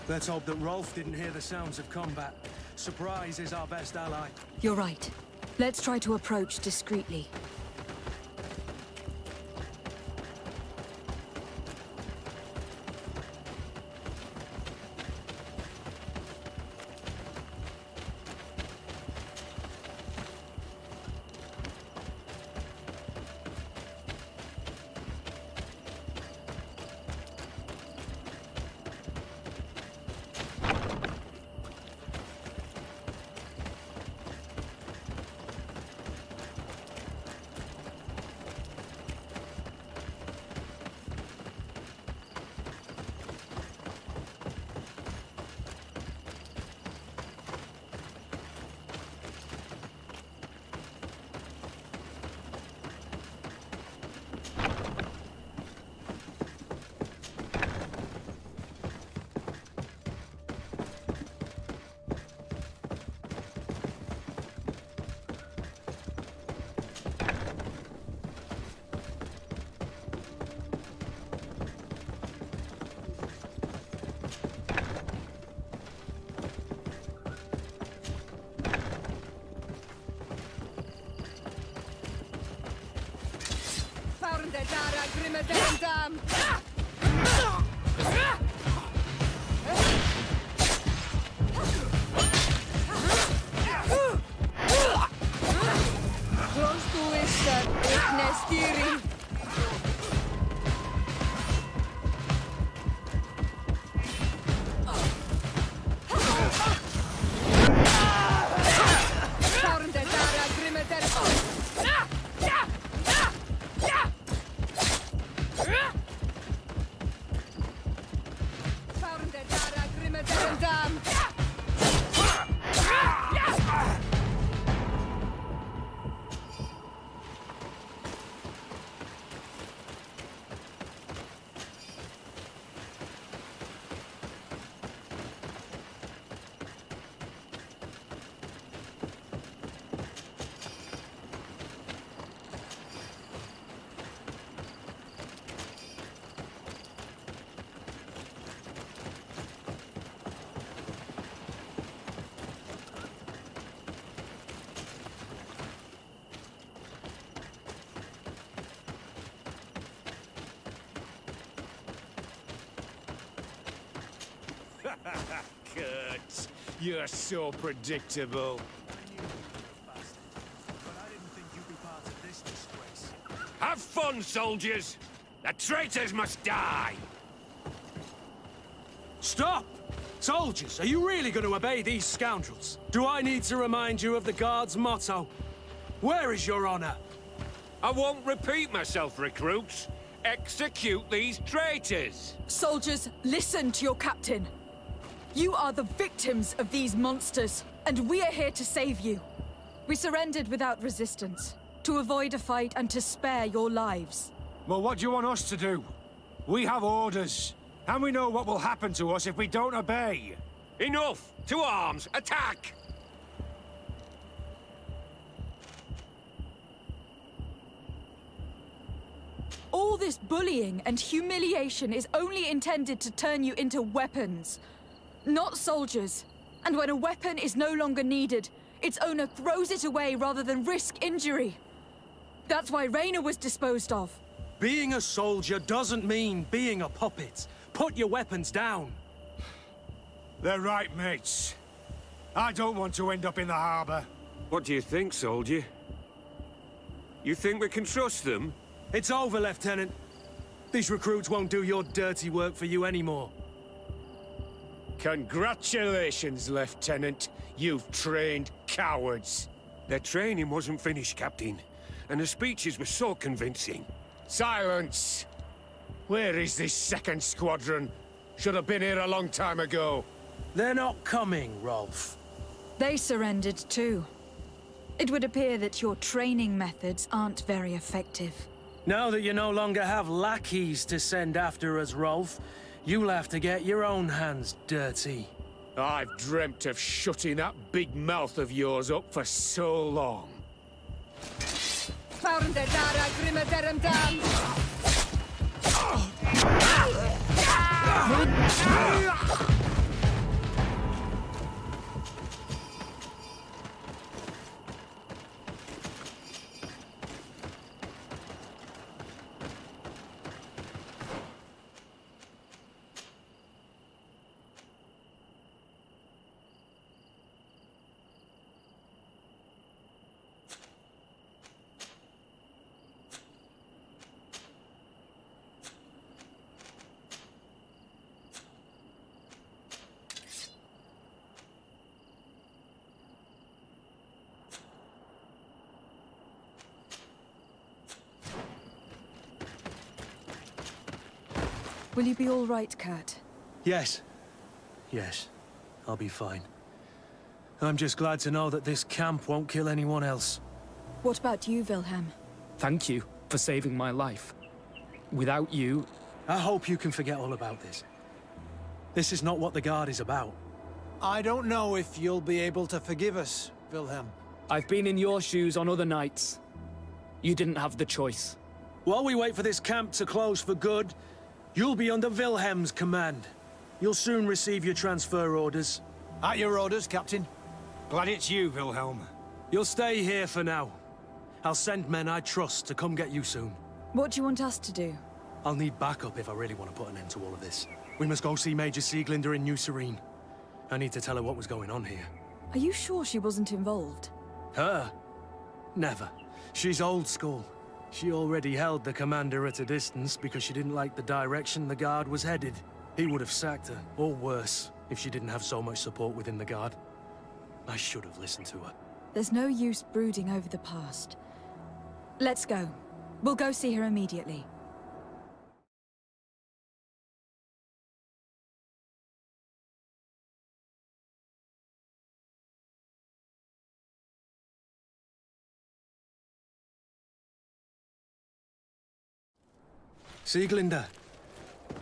Let's hope that Rolf didn't hear the sounds of combat. Surprise is our best ally. You're right. Let's try to approach discreetly. Kurt, you're so predictable. Have fun, soldiers! The traitors must die! Stop! Soldiers, are you really going to obey these scoundrels? Do I need to remind you of the Guard's motto? Where is your honor? I won't repeat myself, recruits. Execute these traitors! Soldiers, listen to your captain. You are the victims of these monsters, and we are here to save you. We surrendered without resistance, to avoid a fight and to spare your lives. Well, what do you want us to do? We have orders, and we know what will happen to us if we don't obey. Enough! To arms! Attack! All this bullying and humiliation is only intended to turn you into weapons, not soldiers. And when a weapon is no longer needed, its owner throws it away rather than risk injury. That's why Raina was disposed of. Being a soldier doesn't mean being a puppet. Put your weapons down. They're right, mates. I don't want to end up in the harbor. What do you think, soldier? You think we can trust them? It's over, Lieutenant. These recruits won't do your dirty work for you anymore. Congratulations, Lieutenant. You've trained cowards. Their training wasn't finished, Captain. And the speeches were so convincing. Silence! Where is this second squadron? Should have been here a long time ago. They're not coming, Rolf. They surrendered too. It would appear that your training methods aren't very effective. Now that you no longer have lackeys to send after us, Rolf, you'll have to get your own hands dirty. I've dreamt of shutting that big mouth of yours up for so long. Will you be all right, Kurt? Yes. Yes. I'll be fine. I'm just glad to know that this camp won't kill anyone else. What about you, Wilhelm? Thank you for saving my life. Without you... I hope you can forget all about this. This is not what the Guard is about. I don't know if you'll be able to forgive us, Wilhelm. I've been in your shoes on other nights. You didn't have the choice. While we wait for this camp to close for good, you'll be under Wilhelm's command. You'll soon receive your transfer orders. At your orders, Captain. Glad it's you, Wilhelm. You'll stay here for now. I'll send men I trust to come get you soon. What do you want us to do? I'll need backup if I really want to put an end to all of this. We must go see Major Sieglinder in New Serene. I need to tell her what was going on here. Are you sure she wasn't involved? Her? Never. She's old school. She already held the commander at a distance because she didn't like the direction the Guard was headed. He would have sacked her, or worse, if she didn't have so much support within the Guard. I should have listened to her. There's no use brooding over the past. Let's go. We'll go see her immediately. Sieglinder,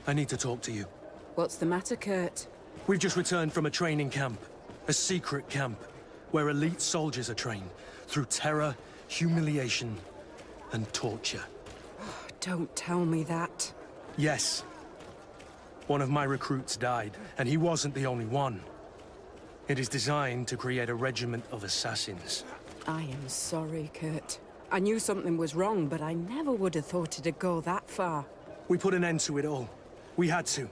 I need to talk to you. What's the matter, Kurt? We've just returned from a training camp. A secret camp, where elite soldiers are trained through terror, humiliation, and torture. Don't tell me that. Yes. One of my recruits died, and he wasn't the only one. It is designed to create a regiment of assassins. I am sorry, Kurt. I knew something was wrong, but I never would have thought it'd go that far. We put an end to it all. We had to.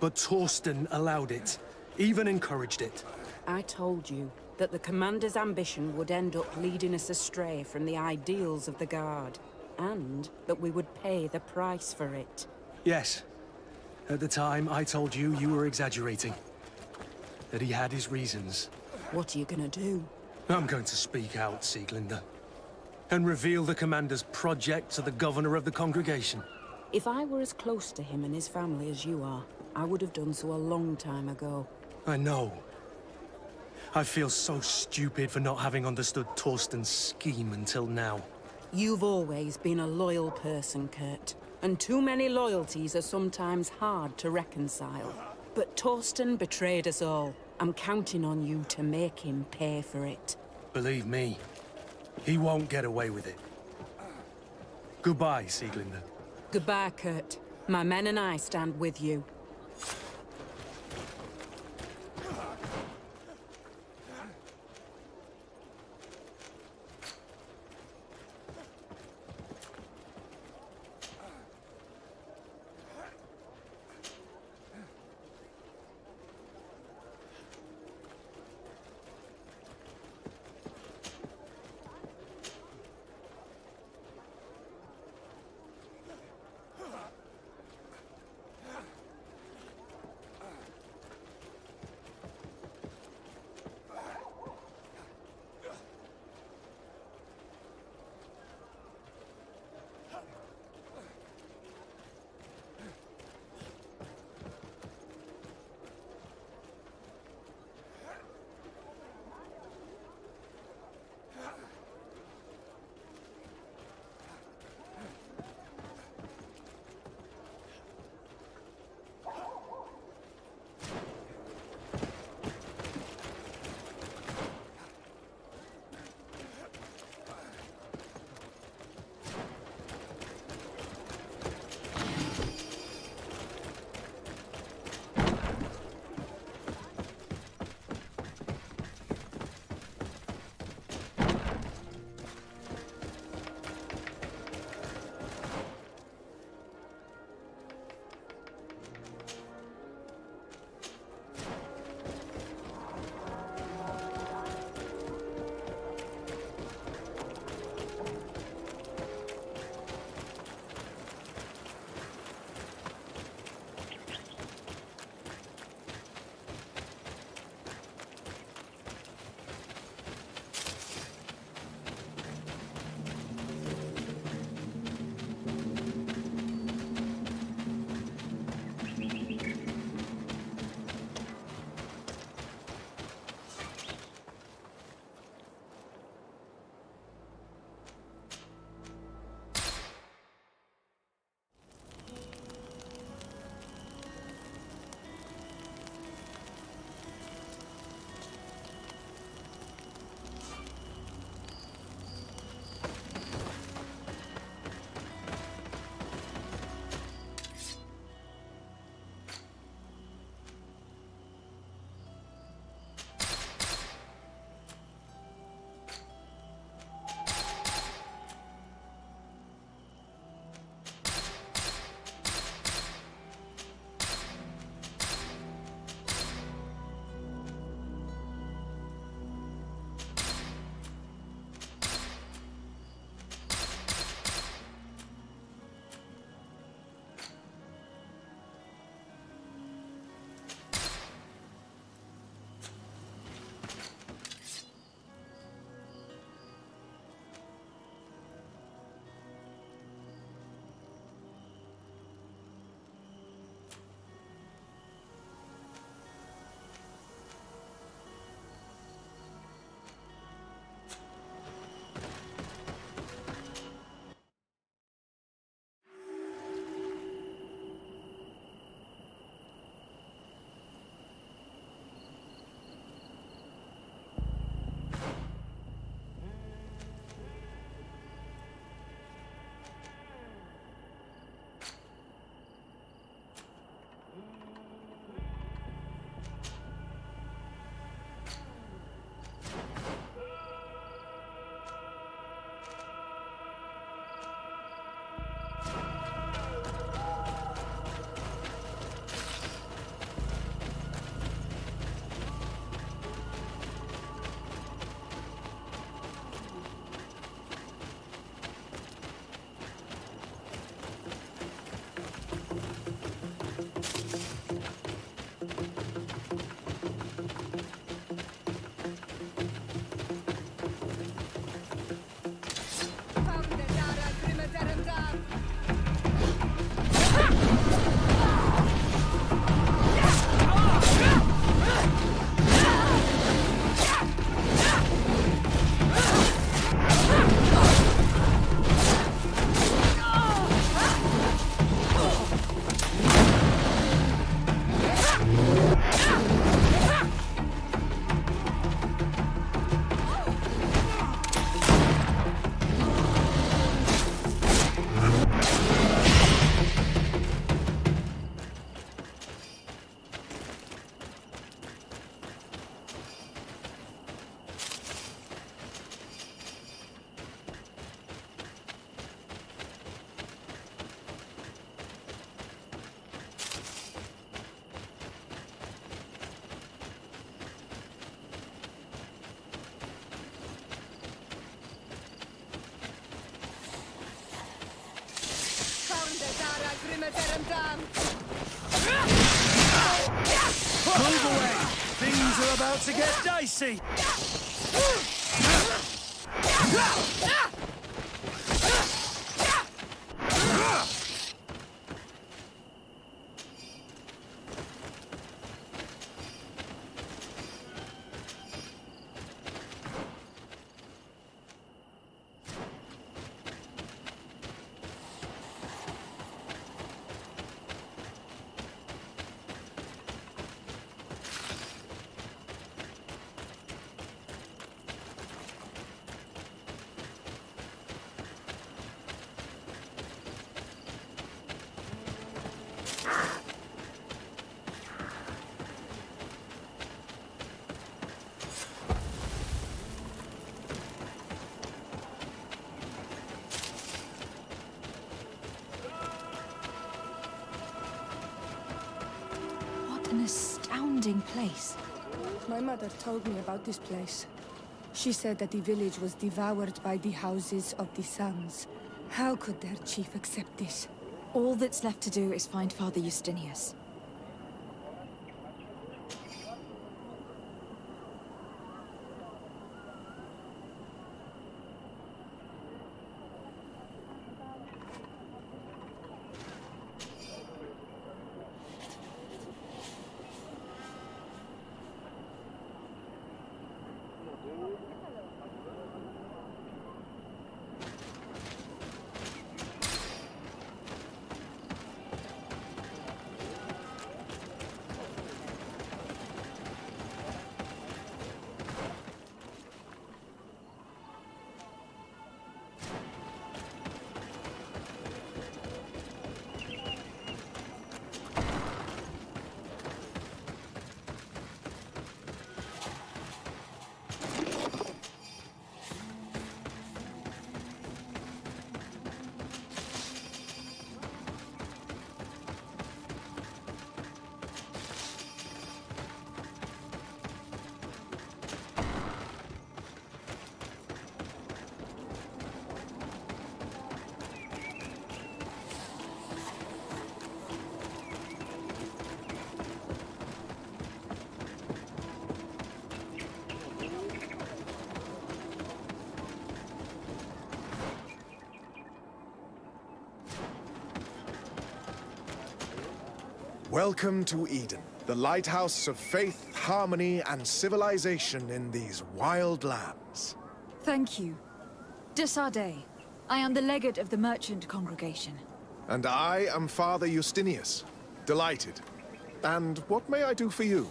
But Torsten allowed it, even encouraged it. I told you that the Commander's ambition would end up leading us astray from the ideals of the Guard, and that we would pay the price for it. Yes. At the time, I told you you were exaggerating. That he had his reasons. What are you gonna do? I'm going to speak out, Sieglinde. And reveal the Commander's project to the Governor of the Congregation. If I were as close to him and his family as you are, I would have done so a long time ago. I know. I feel so stupid for not having understood Torsten's scheme until now. You've always been a loyal person, Kurt. And too many loyalties are sometimes hard to reconcile. But Torsten betrayed us all. I'm counting on you to make him pay for it. Believe me, he won't get away with it. Goodbye, Sieglinde. Goodbye, Kurt. My men and I stand with you. Move away! Things are about to get dicey! An astounding place. My mother told me about this place. She said that the village was devoured by the houses of the sons. How could their chief accept this? All that's left to do is find Father Justinius. Welcome to Eden, the lighthouse of faith, harmony, and civilization in these wild lands. Thank you. De Sardet. I am the legate of the merchant congregation. And I am Father Justinius. Delighted. And what may I do for you?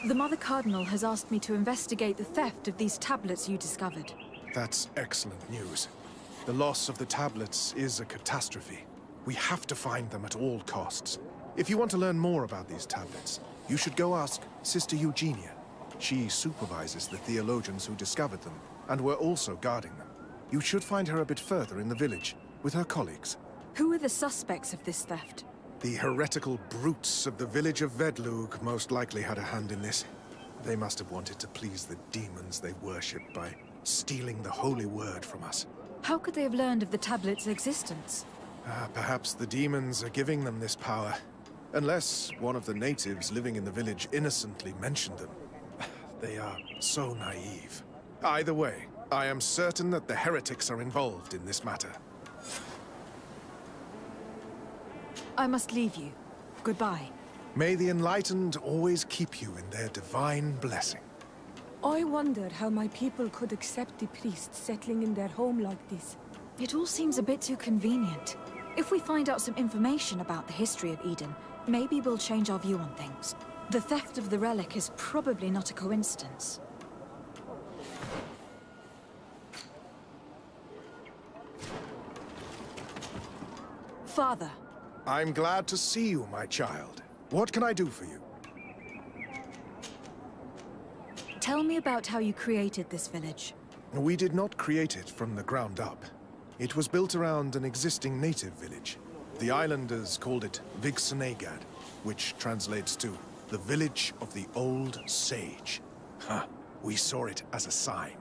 The Mother Cardinal has asked me to investigate the theft of these tablets you discovered. That's excellent news. The loss of the tablets is a catastrophe. We have to find them at all costs. If you want to learn more about these tablets, you should go ask Sister Eugenia. She supervises the theologians who discovered them, and were also guarding them. You should find her a bit further in the village, with her colleagues. Who are the suspects of this theft? The heretical brutes of the village of Vedlug most likely had a hand in this. They must have wanted to please the demons they worship by stealing the holy word from us. How could they have learned of the tablet's existence? Perhaps the demons are giving them this power. Unless one of the natives living in the village innocently mentioned them. They are so naive. Either way, I am certain that the heretics are involved in this matter. I must leave you. Goodbye. May the enlightened always keep you in their divine blessing. I wonder how my people could accept the priests settling in their home like this. It all seems a bit too convenient. If we find out some information about the history of Eden, maybe we'll change our view on things. The theft of the relic is probably not a coincidence. Father. I'm glad to see you, my child. What can I do for you? Tell me about how you created this village. We did not create it from the ground up. It was built around an existing native village. The islanders called it Vigsenegad, which translates to the village of the old sage. We saw it as a sign.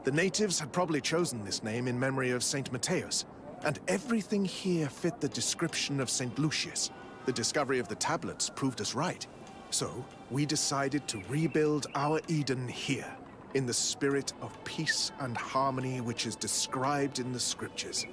The natives had probably chosen this name in memory of Saint Matthias, and everything here fit the description of St. Lucius. The discovery of the tablets proved us right. So, we decided to rebuild our Eden here, in the spirit of peace and harmony which is described in the scriptures.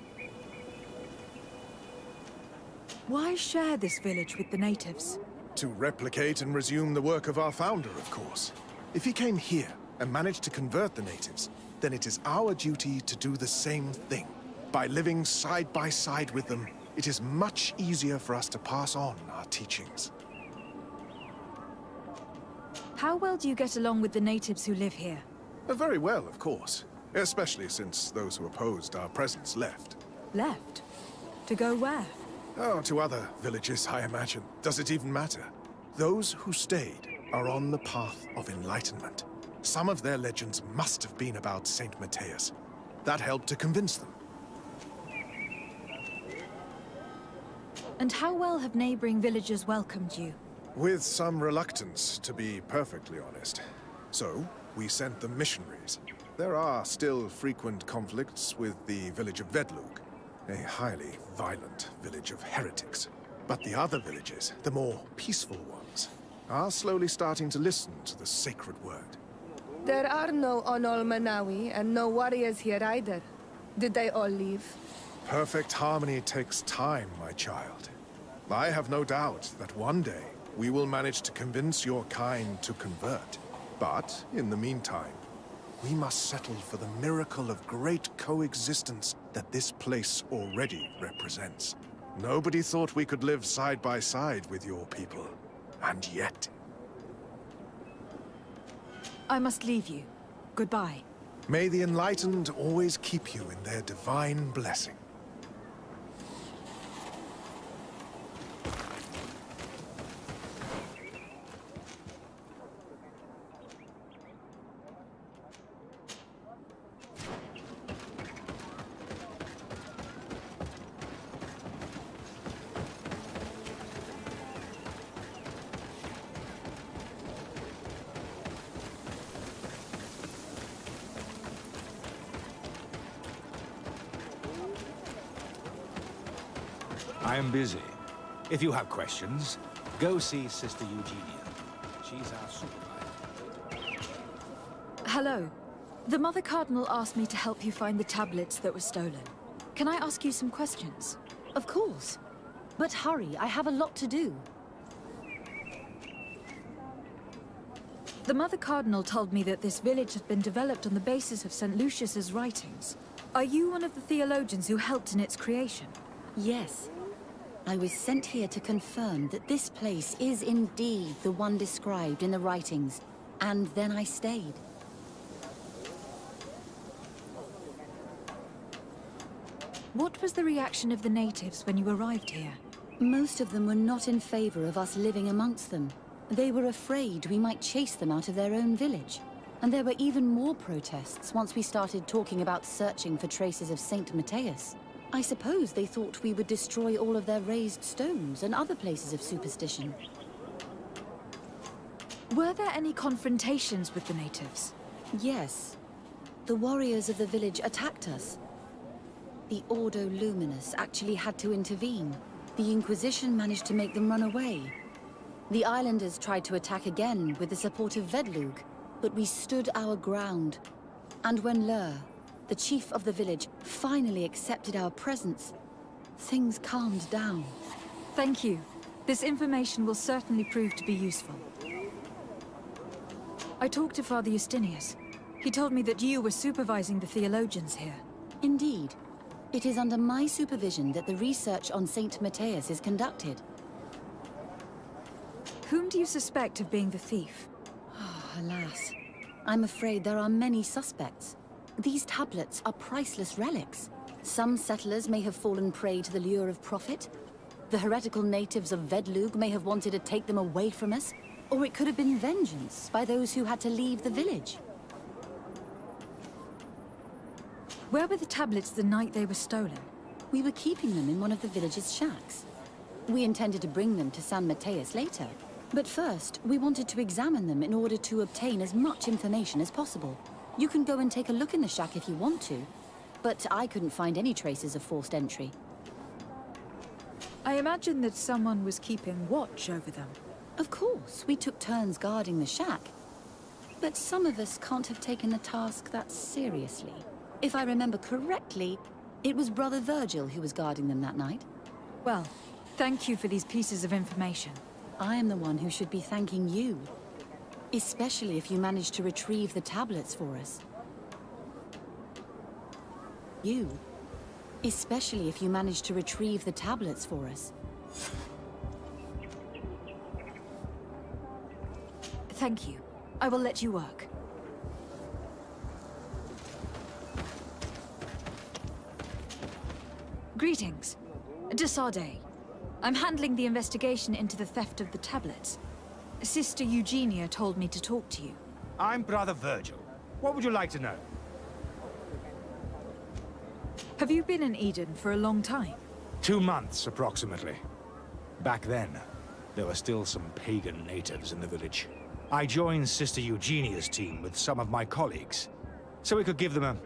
Why share this village with the natives? To replicate and resume the work of our founder, of course. If he came here and managed to convert the natives, then it is our duty to do the same thing. By living side by side with them, it is much easier for us to pass on our teachings. How well do you get along with the natives who live here? Very well, of course. Especially since those who opposed our presence left. Left? To go where? Oh, to other villages, I imagine. Does it even matter? Those who stayed are on the path of enlightenment. Some of their legends must have been about Saint Matthias. That helped to convince them. And how well have neighboring villagers welcomed you? With some reluctance, to be perfectly honest. So, we sent them missionaries. There are still frequent conflicts with the village of Vedlug, a highly violent village of heretics. But the other villages, the more peaceful ones, are slowly starting to listen to the sacred word. There are no Onol Manawi and no warriors here either. Did they all leave? Perfect harmony takes time, my child. I have no doubt that one day we will manage to convince your kind to convert. But, in the meantime, we must settle for the miracle of great coexistence that this place already represents. Nobody thought we could live side by side with your people. And yet... I must leave you. Goodbye. May the enlightened always keep you in their divine blessing. I am busy. If you have questions, go see Sister Eugenia. She's our supervisor. Hello. The Mother Cardinal asked me to help you find the tablets that were stolen. Can I ask you some questions? Of course. But hurry, I have a lot to do. The Mother Cardinal told me that this village had been developed on the basis of St. Lucius's writings. Are you one of the theologians who helped in its creation? Yes. I was sent here to confirm that this place is indeed the one described in the writings, and then I stayed. What was the reaction of the natives when you arrived here? Most of them were not in favor of us living amongst them. They were afraid we might chase them out of their own village. And there were even more protests once we started talking about searching for traces of Saint Matthias. I suppose they thought we would destroy all of their raised stones and other places of superstition. Were there any confrontations with the natives? Yes. The warriors of the village attacked us. The Ordo Luminous actually had to intervene. The Inquisition managed to make them run away. The islanders tried to attack again with the support of Vedlug, but we stood our ground. And when Lur, the chief of the village, finally accepted our presence, things calmed down. Thank you. This information will certainly prove to be useful. I talked to Father Justinius. He told me that you were supervising the theologians here. Indeed. It is under my supervision that the research on Saint Matthias is conducted. Whom do you suspect of being the thief? Alas. I'm afraid there are many suspects. These tablets are priceless relics. Some settlers may have fallen prey to the lure of profit. The heretical natives of Vedlug may have wanted to take them away from us. Or it could have been vengeance by those who had to leave the village. Where were the tablets the night they were stolen? We were keeping them in one of the village's shacks. We intended to bring them to San Matthias later. But first, we wanted to examine them in order to obtain as much information as possible. You can go and take a look in the shack if you want to. but I couldn't find any traces of forced entry. I imagine that someone was keeping watch over them. Of course, we took turns guarding the shack. But some of us can't have taken the task that seriously. If I remember correctly, it was Brother Virgil who was guarding them that night. Well, thank you for these pieces of information. I am the one who should be thanking you. Especially if you managed to retrieve the tablets for us. You. Especially if you managed to retrieve the tablets for us. Thank you. I will let you work. Greetings. Desarde. I'm handling the investigation into the theft of the tablets. Sister Eugenia told me to talk to you. I'm Brother Virgil. What would you like to know? Have you been in Eden for a long time? 2 months, approximately. Back then, there were still some pagan natives in the village. I joined Sister Eugenia's team with some of my colleagues, so we could give them a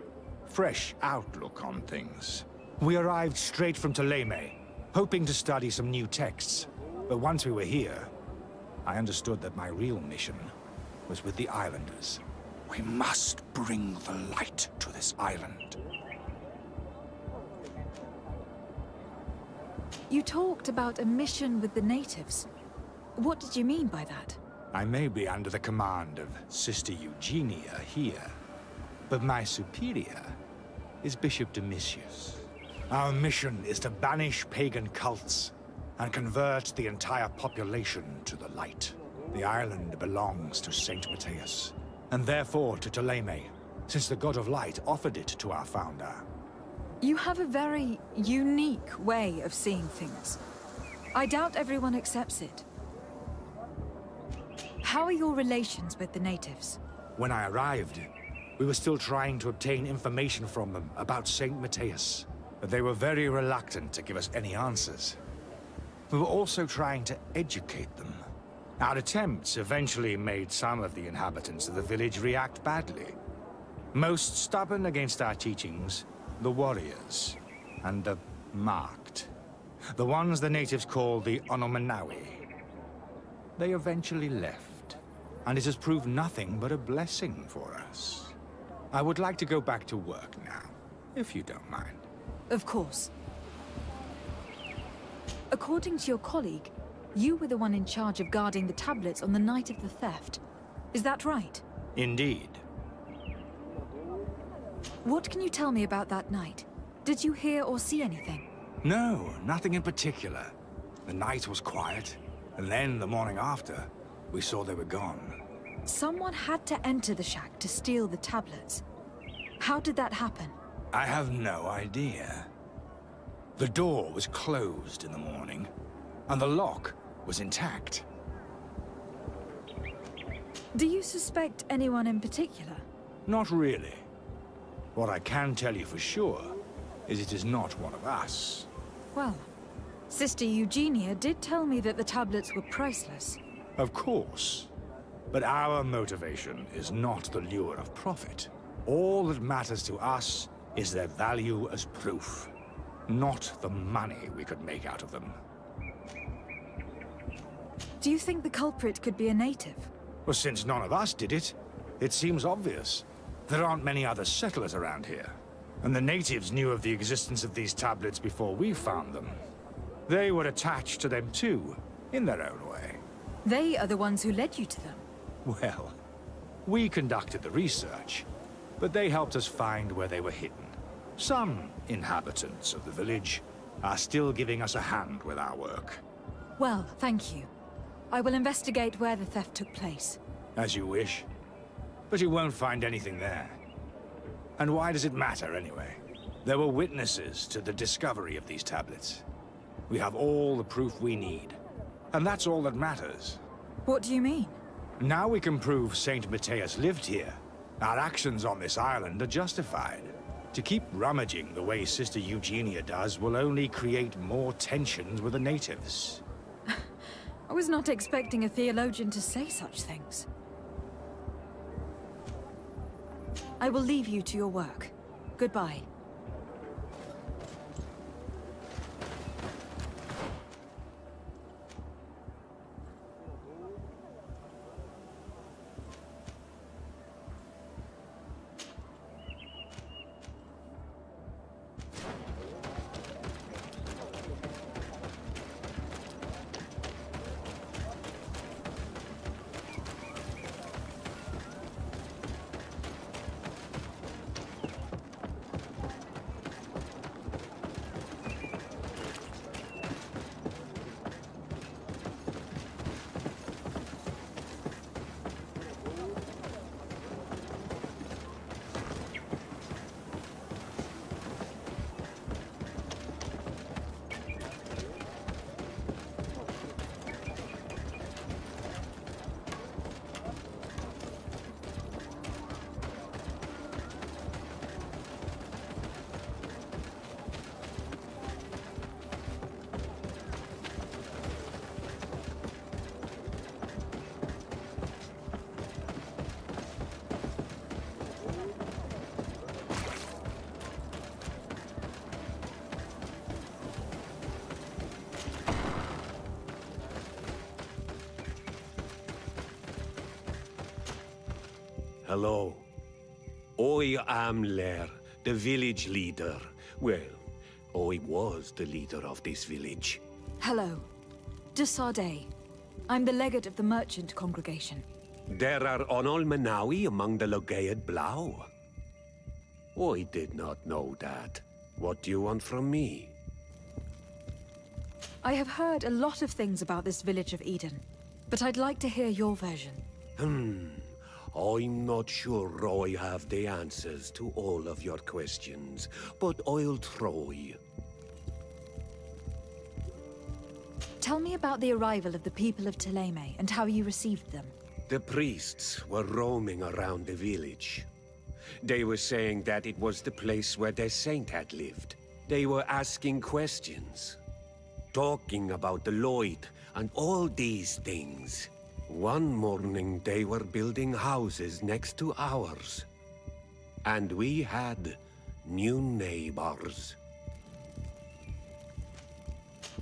fresh outlook on things. We arrived straight from Ptolemy, hoping to study some new texts. But once we were here, I understood that my real mission was with the islanders. We must bring the light to this island. You talked about a mission with the natives. What did you mean by that? I may be under the command of Sister Eugenia here, but my superior is Bishop Domitius. Our mission is to banish pagan cults and convert the entire population to the light. The island belongs to Saint Matthias, and therefore to Ptolemy, since the god of light offered it to our founder. You have a very unique way of seeing things. I doubt everyone accepts it. How are your relations with the natives? When I arrived, we were still trying to obtain information from them about Saint Matthias, but they were very reluctant to give us any answers. We were also trying to educate them. Our attempts eventually made some of the inhabitants of the village react badly. Most stubborn against our teachings, the warriors, and the marked. The ones the natives call the Onomanawi. They eventually left, and it has proved nothing but a blessing for us. I would like to go back to work now, if you don't mind. Of course. According to your colleague, you were the one in charge of guarding the tablets on the night of the theft. Is that right? Indeed. What can you tell me about that night? Did you hear or see anything? No, nothing in particular. The night was quiet, and then the morning after, we saw they were gone. Someone had to enter the shack to steal the tablets. How did that happen? I have no idea. The door was closed in the morning, and the lock was intact. Do you suspect anyone in particular? Not really. What I can tell you for sure is it is not one of us. Well, Sister Eugenia did tell me that the tablets were priceless. Of course. But our motivation is not the lure of profit. All that matters to us is their value as proof, not the money we could make out of them. Do you think the culprit could be a native? Well, since none of us did it, it seems obvious. There aren't many other settlers around here, and the natives knew of the existence of these tablets before we found them. They were attached to them too, in their own way. They are the ones who led you to them. Well, we conducted the research, but they helped us find where they were hidden. Some inhabitants of the village are still giving us a hand with our work. Well, thank you. I will investigate where the theft took place. As you wish. But you won't find anything there. And why does it matter, anyway? There were witnesses to the discovery of these tablets. We have all the proof we need. And that's all that matters. What do you mean? Now we can prove Saint Matthias lived here. Our actions on this island are justified. To keep rummaging the way Sister Eugenia does will only create more tensions with the natives. I was not expecting a theologian to say such things. I will leave you to your work. Goodbye. Hello. I am Lair, the village leader. Well, I was the leader of this village. Hello. De Sardet. I'm the legate of the merchant congregation. There are Onol Menawi among the Logead Blau. I did not know that. What do you want from me? I have heard a lot of things about this village of Eden, but I'd like to hear your version. I'm not sure I have the answers to all of your questions, but I'll try. Tell me about the arrival of the people of Thélème and how you received them. The priests were roaming around the village. They were saying that it was the place where their saint had lived. They were asking questions, talking about the Lloyd and all these things. One morning they were building houses next to ours. And we had new neighbors.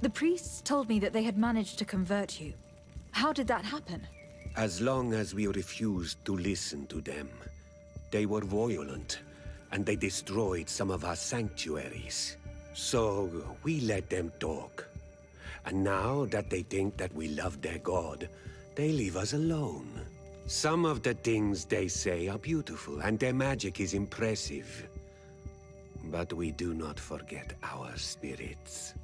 The priests told me that they had managed to convert you. How did that happen? As long as we refused to listen to them. They were violent, and they destroyed some of our sanctuaries. So we let them talk. And now that they think that we love their god, they leave us alone. Some of the things they say are beautiful, and their magic is impressive. But we do not forget our spirits.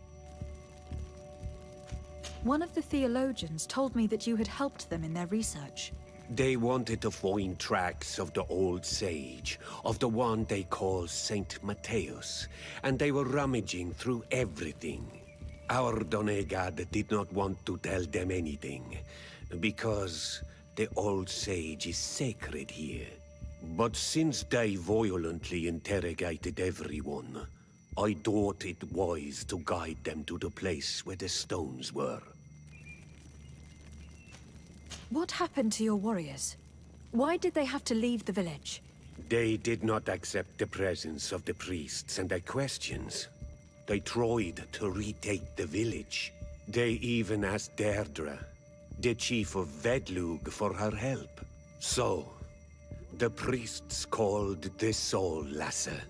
One of the theologians told me that you had helped them in their research. They wanted to find tracks of the old sage, of the one they call Saint Matthias, and they were rummaging through everything. Our Donegad did not want to tell them anything, because the old sage is sacred here. But since they violently interrogated everyone, I thought it wise to guide them to the place where the stones were. What happened to your warriors? Why did they have to leave the village? They did not accept the presence of the priests and their questions. They tried to retake the village. They even asked Deirdre, the chief of Vedlug, for her help. So, the priests called the Soul Lasser,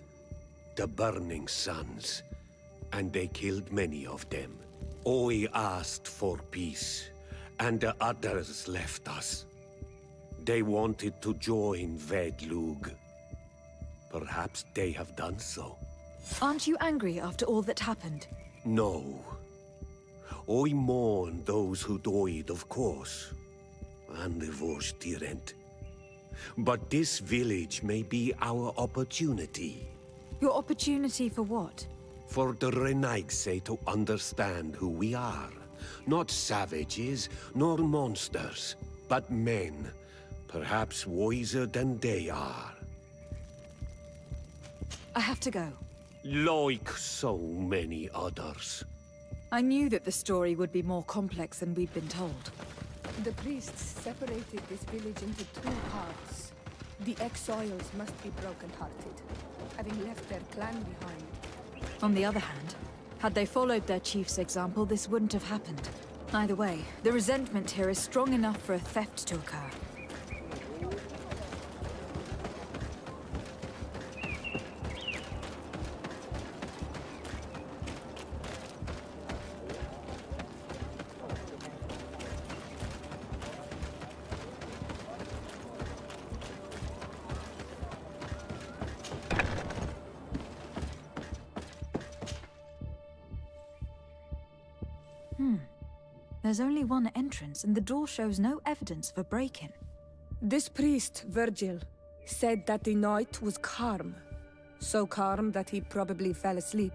the Burning Suns, and they killed many of them. I asked for peace, and the others left us. They wanted to join Vedlug. Perhaps they have done so. Aren't you angry after all that happened? No. I mourn those who died, of course, and the Vorstyrent. But this village may be our opportunity. Your opportunity for what? For the Renaigse to understand who we are. Not savages, nor monsters, but men, perhaps wiser than they are. I have to go. Like so many others. I knew that the story would be more complex than we'd been told. The priests separated this village into two parts. The exiles must be broken-hearted, having left their clan behind. On the other hand, had they followed their chief's example, this wouldn't have happened. Either way, the resentment here is strong enough for a theft to occur. There's only one entrance, and the door shows no evidence of a break-in. This priest, Virgil, said that the night was calm. So calm that he probably fell asleep.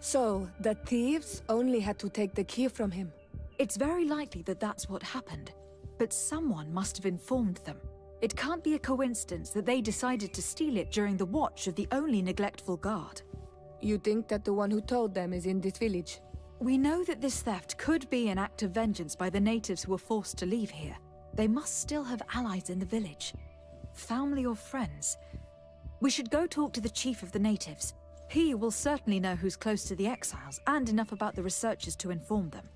So, the thieves only had to take the key from him. It's very likely that that's what happened. But someone must have informed them. It can't be a coincidence that they decided to steal it during the watch of the only neglectful guard. You think that the one who told them is in this village? We know that this theft could be an act of vengeance by the natives who were forced to leave here. They must still have allies in the village. Family or friends. We should go talk to the chief of the natives. He will certainly know who's close to the exiles, and enough about the researchers to inform them.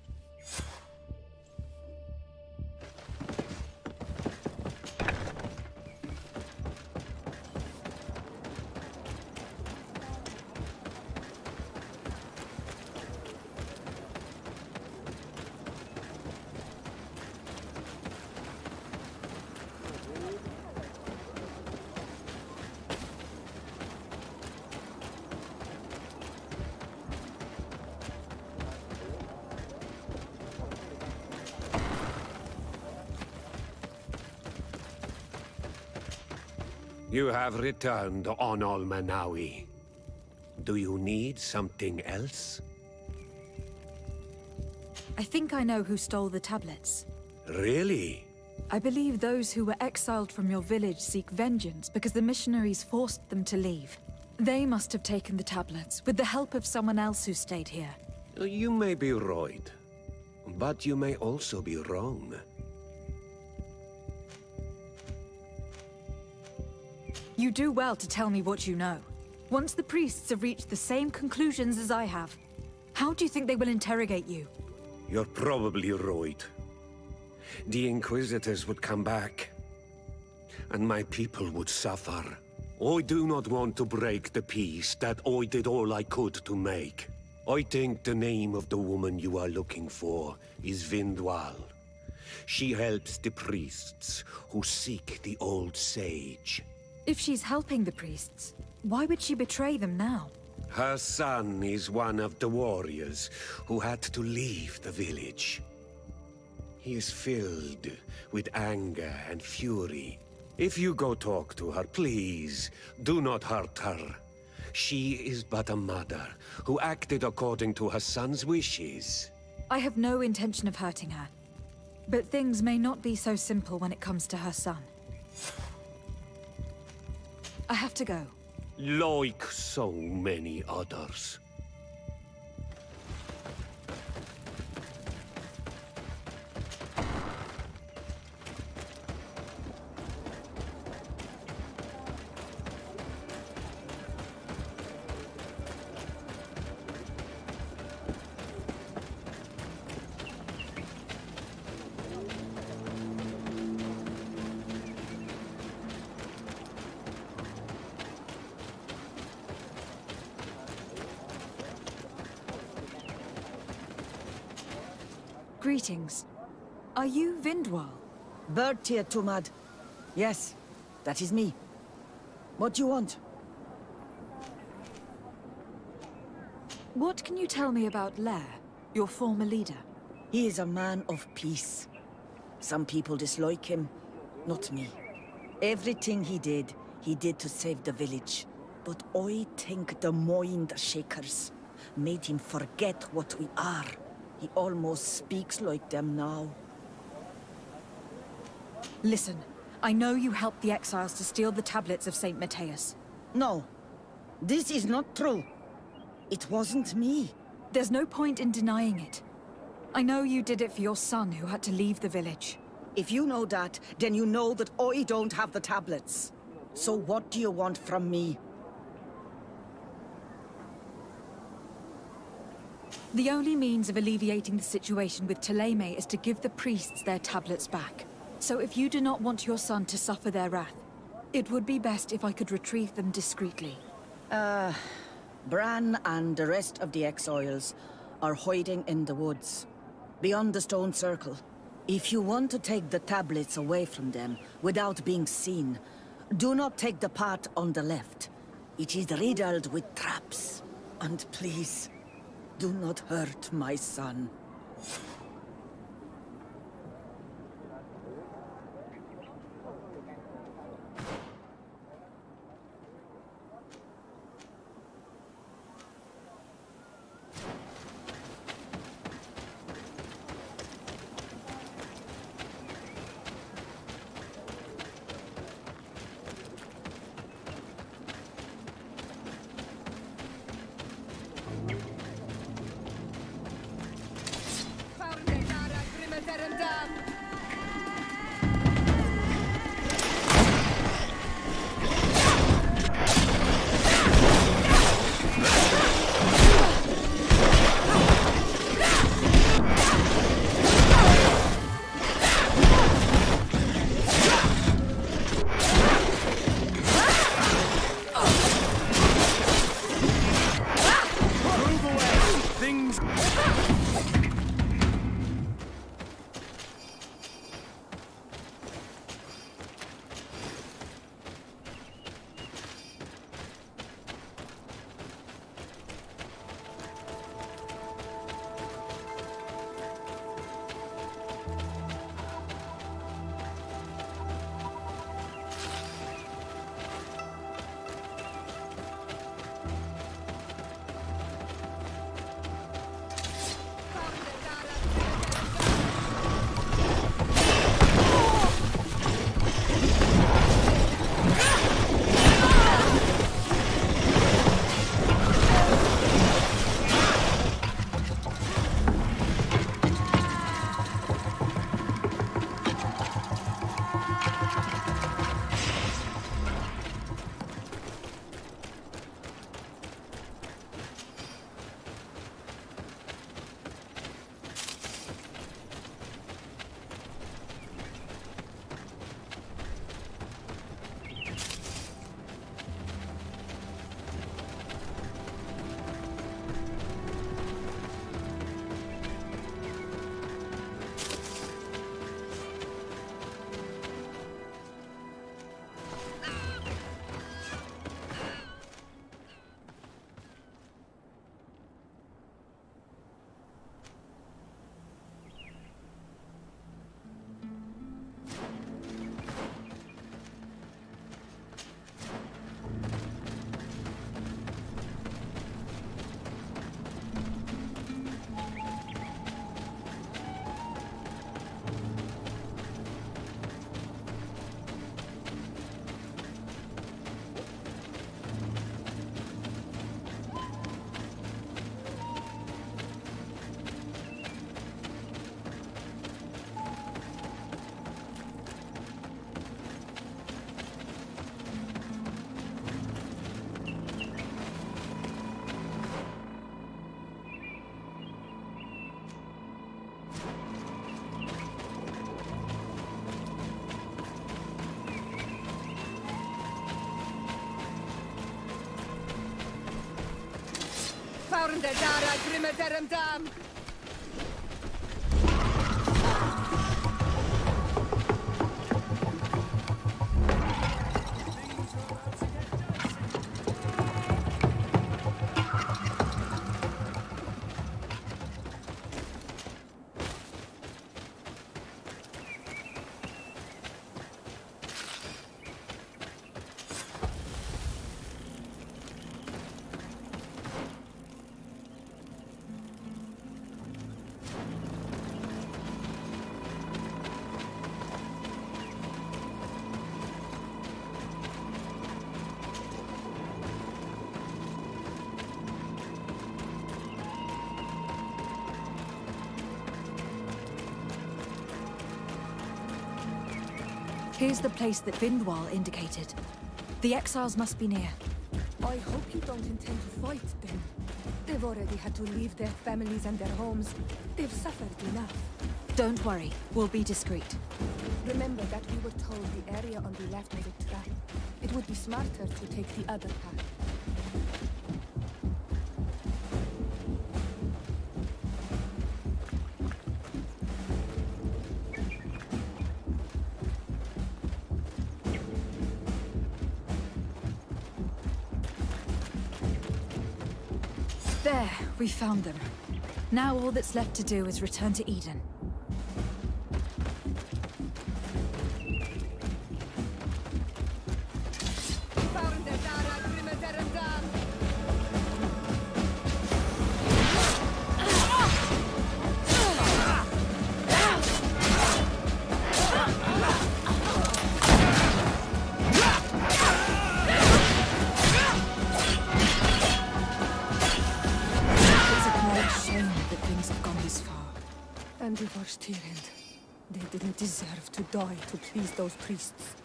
You have returned on Almanawi. Do you need something else? I think I know who stole the tablets. Really? I believe those who were exiled from your village seek vengeance because the missionaries forced them to leave. They must have taken the tablets with the help of someone else who stayed here. You may be right, but you may also be wrong. You do well to tell me what you know. Once the priests have reached the same conclusions as I have, how do you think they will interrogate you? You're probably right. The Inquisitors would come back, and my people would suffer. I do not want to break the peace that I did all I could to make. I think the name of the woman you are looking for is Vindwal. She helps the priests who seek the old sage. If she's helping the priests, why would she betray them now? Her son is one of the warriors who had to leave the village. He is filled with anger and fury. If you go talk to her, please, do not hurt her. She is but a mother who acted according to her son's wishes. I have no intention of hurting her. But things may not be so simple when it comes to her son. I have to go. Like so many others. Greetings. Are you Vindwal? Bertia Tumad. Yes, that is me. What do you want? What can you tell me about Lair, your former leader? He is a man of peace. Some people dislike him, not me. Everything he did to save the village. But I think the mind shakers made him forget what we are. He almost speaks like them now. Listen, I know you helped the exiles to steal the tablets of St. Matthias. No, this is not true. It wasn't me. There's no point in denying it. I know you did it for your son who had to leave the village. If you know that, then you know that I don't have the tablets. So what do you want from me? The only means of alleviating the situation with Thélème is to give the priests their tablets back. So if you do not want your son to suffer their wrath, it would be best if I could retrieve them discreetly. Bran and the rest of the exiles are hiding in the woods, beyond the stone circle. If you want to take the tablets away from them without being seen, do not take the path on the left. It is riddled with traps. And please, do not hurt my son. Here's the place that Vindwal indicated. The exiles must be near. I hope you don't intend to fight them. They've already had to leave their families and their homes. They've suffered enough. Don't worry, we'll be discreet. Remember that we were told the area on the left was a trap. It would be smarter to take the other path. There, we found them. Now all that's left to do is return to Eden. And the worst here end. They didn't deserve to die to please those priests.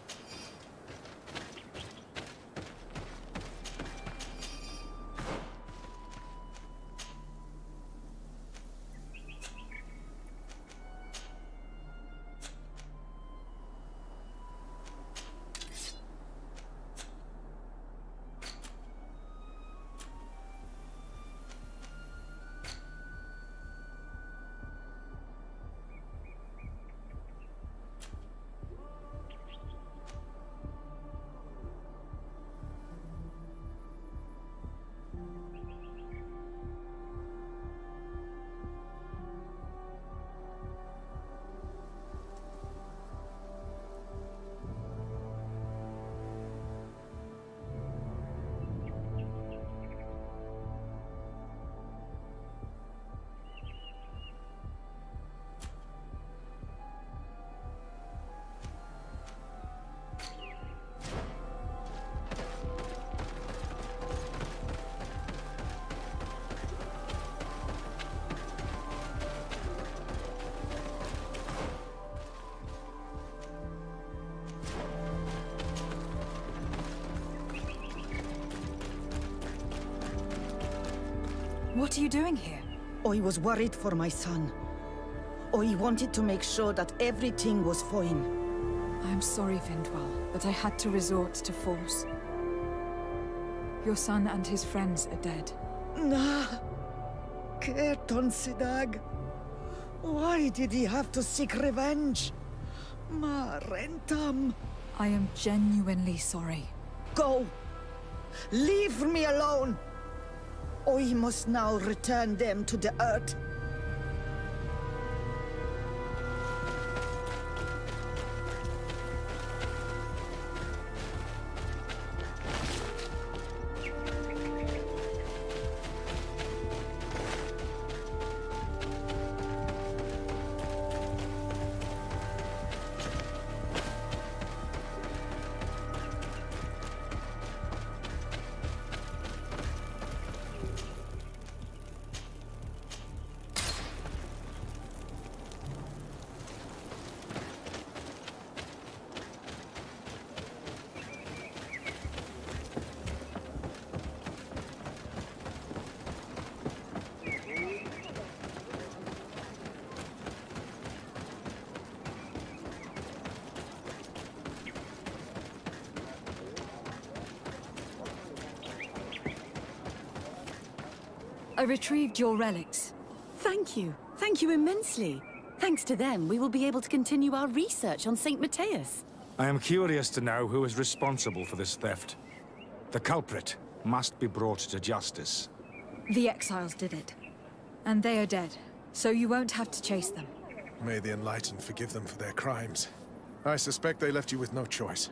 What are you doing here? I was worried for my son. I wanted to make sure that everything was fine. I'm sorry, Vindwal, but I had to resort to force. Your son and his friends are dead. Nah. Kerton Sidag. Why did he have to seek revenge? Ma rentam. I am genuinely sorry. Go! Leave me alone! I must now return them to the earth. I retrieved your relics. Thank you. Thank you immensely. Thanks to them, we will be able to continue our research on St. Matthias. I am curious to know who is responsible for this theft. The culprit must be brought to justice. The exiles did it. And they are dead, so you won't have to chase them. May the Enlightened forgive them for their crimes. I suspect they left you with no choice.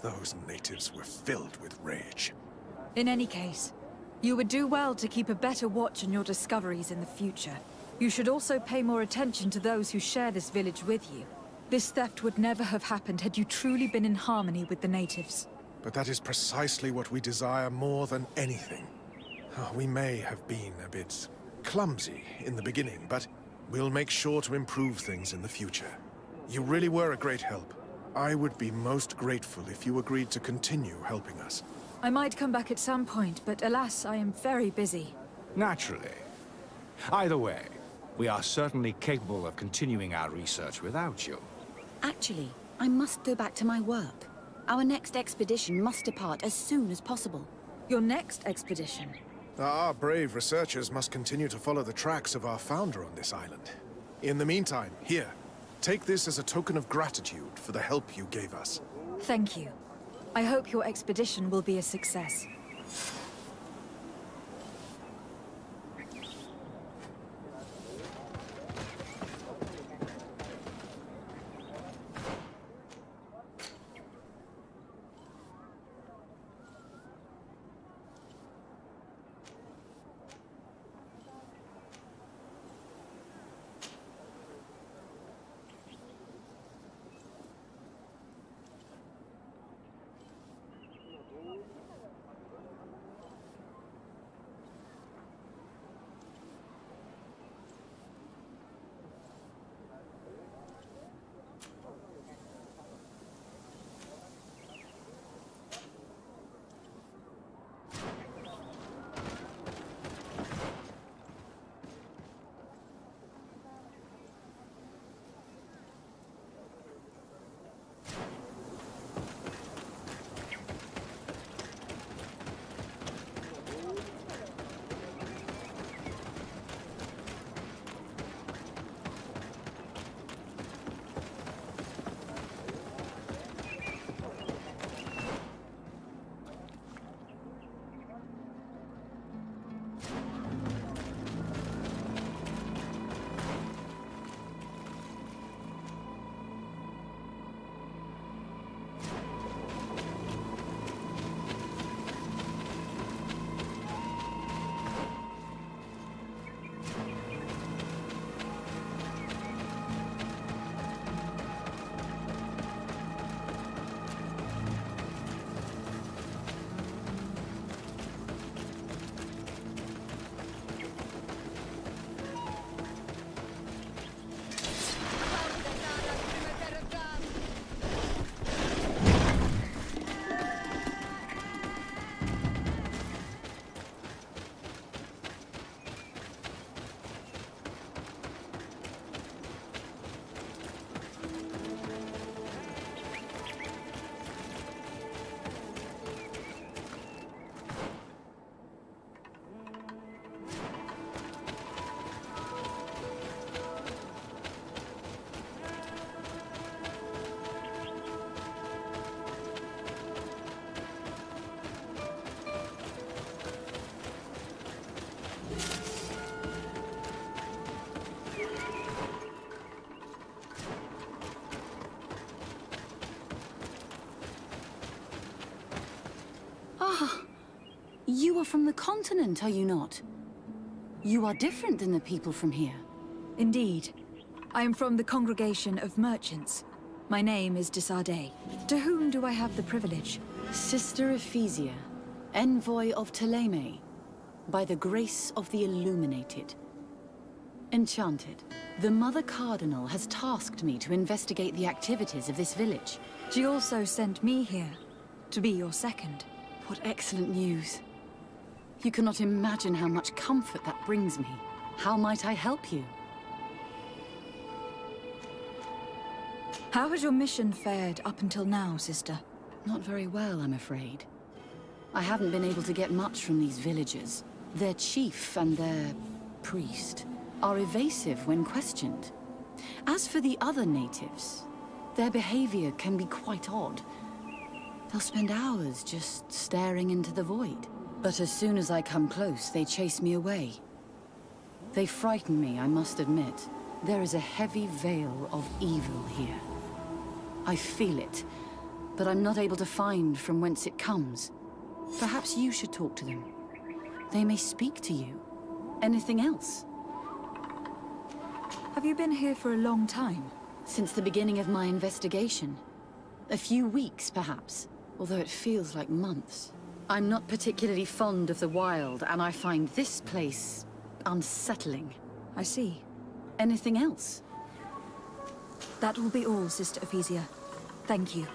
Those natives were filled with rage. In any case, you would do well to keep a better watch on your discoveries in the future. You should also pay more attention to those who share this village with you. This theft would never have happened had you truly been in harmony with the natives. But that is precisely what we desire more than anything. We may have been a bit clumsy in the beginning, but we'll make sure to improve things in the future. You really were a great help. I would be most grateful if you agreed to continue helping us. I might come back at some point, but alas, I am very busy. Naturally. Either way, we are certainly capable of continuing our research without you. Actually, I must go back to my work. Our next expedition must depart as soon as possible. Your next expedition? Our brave researchers must continue to follow the tracks of our founder on this island. In the meantime, here, take this as a token of gratitude for the help you gave us. Thank you. I hope your expedition will be a success. You are from the continent, are you not? You are different than the people from here. Indeed. I am from the congregation of merchants. My name is Desardet. To whom do I have the privilege? Sister Ephesia, envoy of Ptolemy, by the grace of the Illuminated. Enchanted. The Mother Cardinal has tasked me to investigate the activities of this village. She also sent me here, to be your second. What excellent news. You cannot imagine how much comfort that brings me. How might I help you? How has your mission fared up until now, sister? Not very well, I'm afraid. I haven't been able to get much from these villagers. Their chief and their priest are evasive when questioned. As for the other natives, their behavior can be quite odd. They'll spend hours just staring into the void. But as soon as I come close, they chase me away. They frighten me, I must admit. There is a heavy veil of evil here. I feel it, but I'm not able to find from whence it comes. Perhaps you should talk to them. They may speak to you. Anything else? Have you been here for a long time? Since the beginning of my investigation. A few weeks, perhaps, although it feels like months. I'm not particularly fond of the wild, and I find this place unsettling. I see. Anything else? That will be all, Sister Ephesia. Thank you.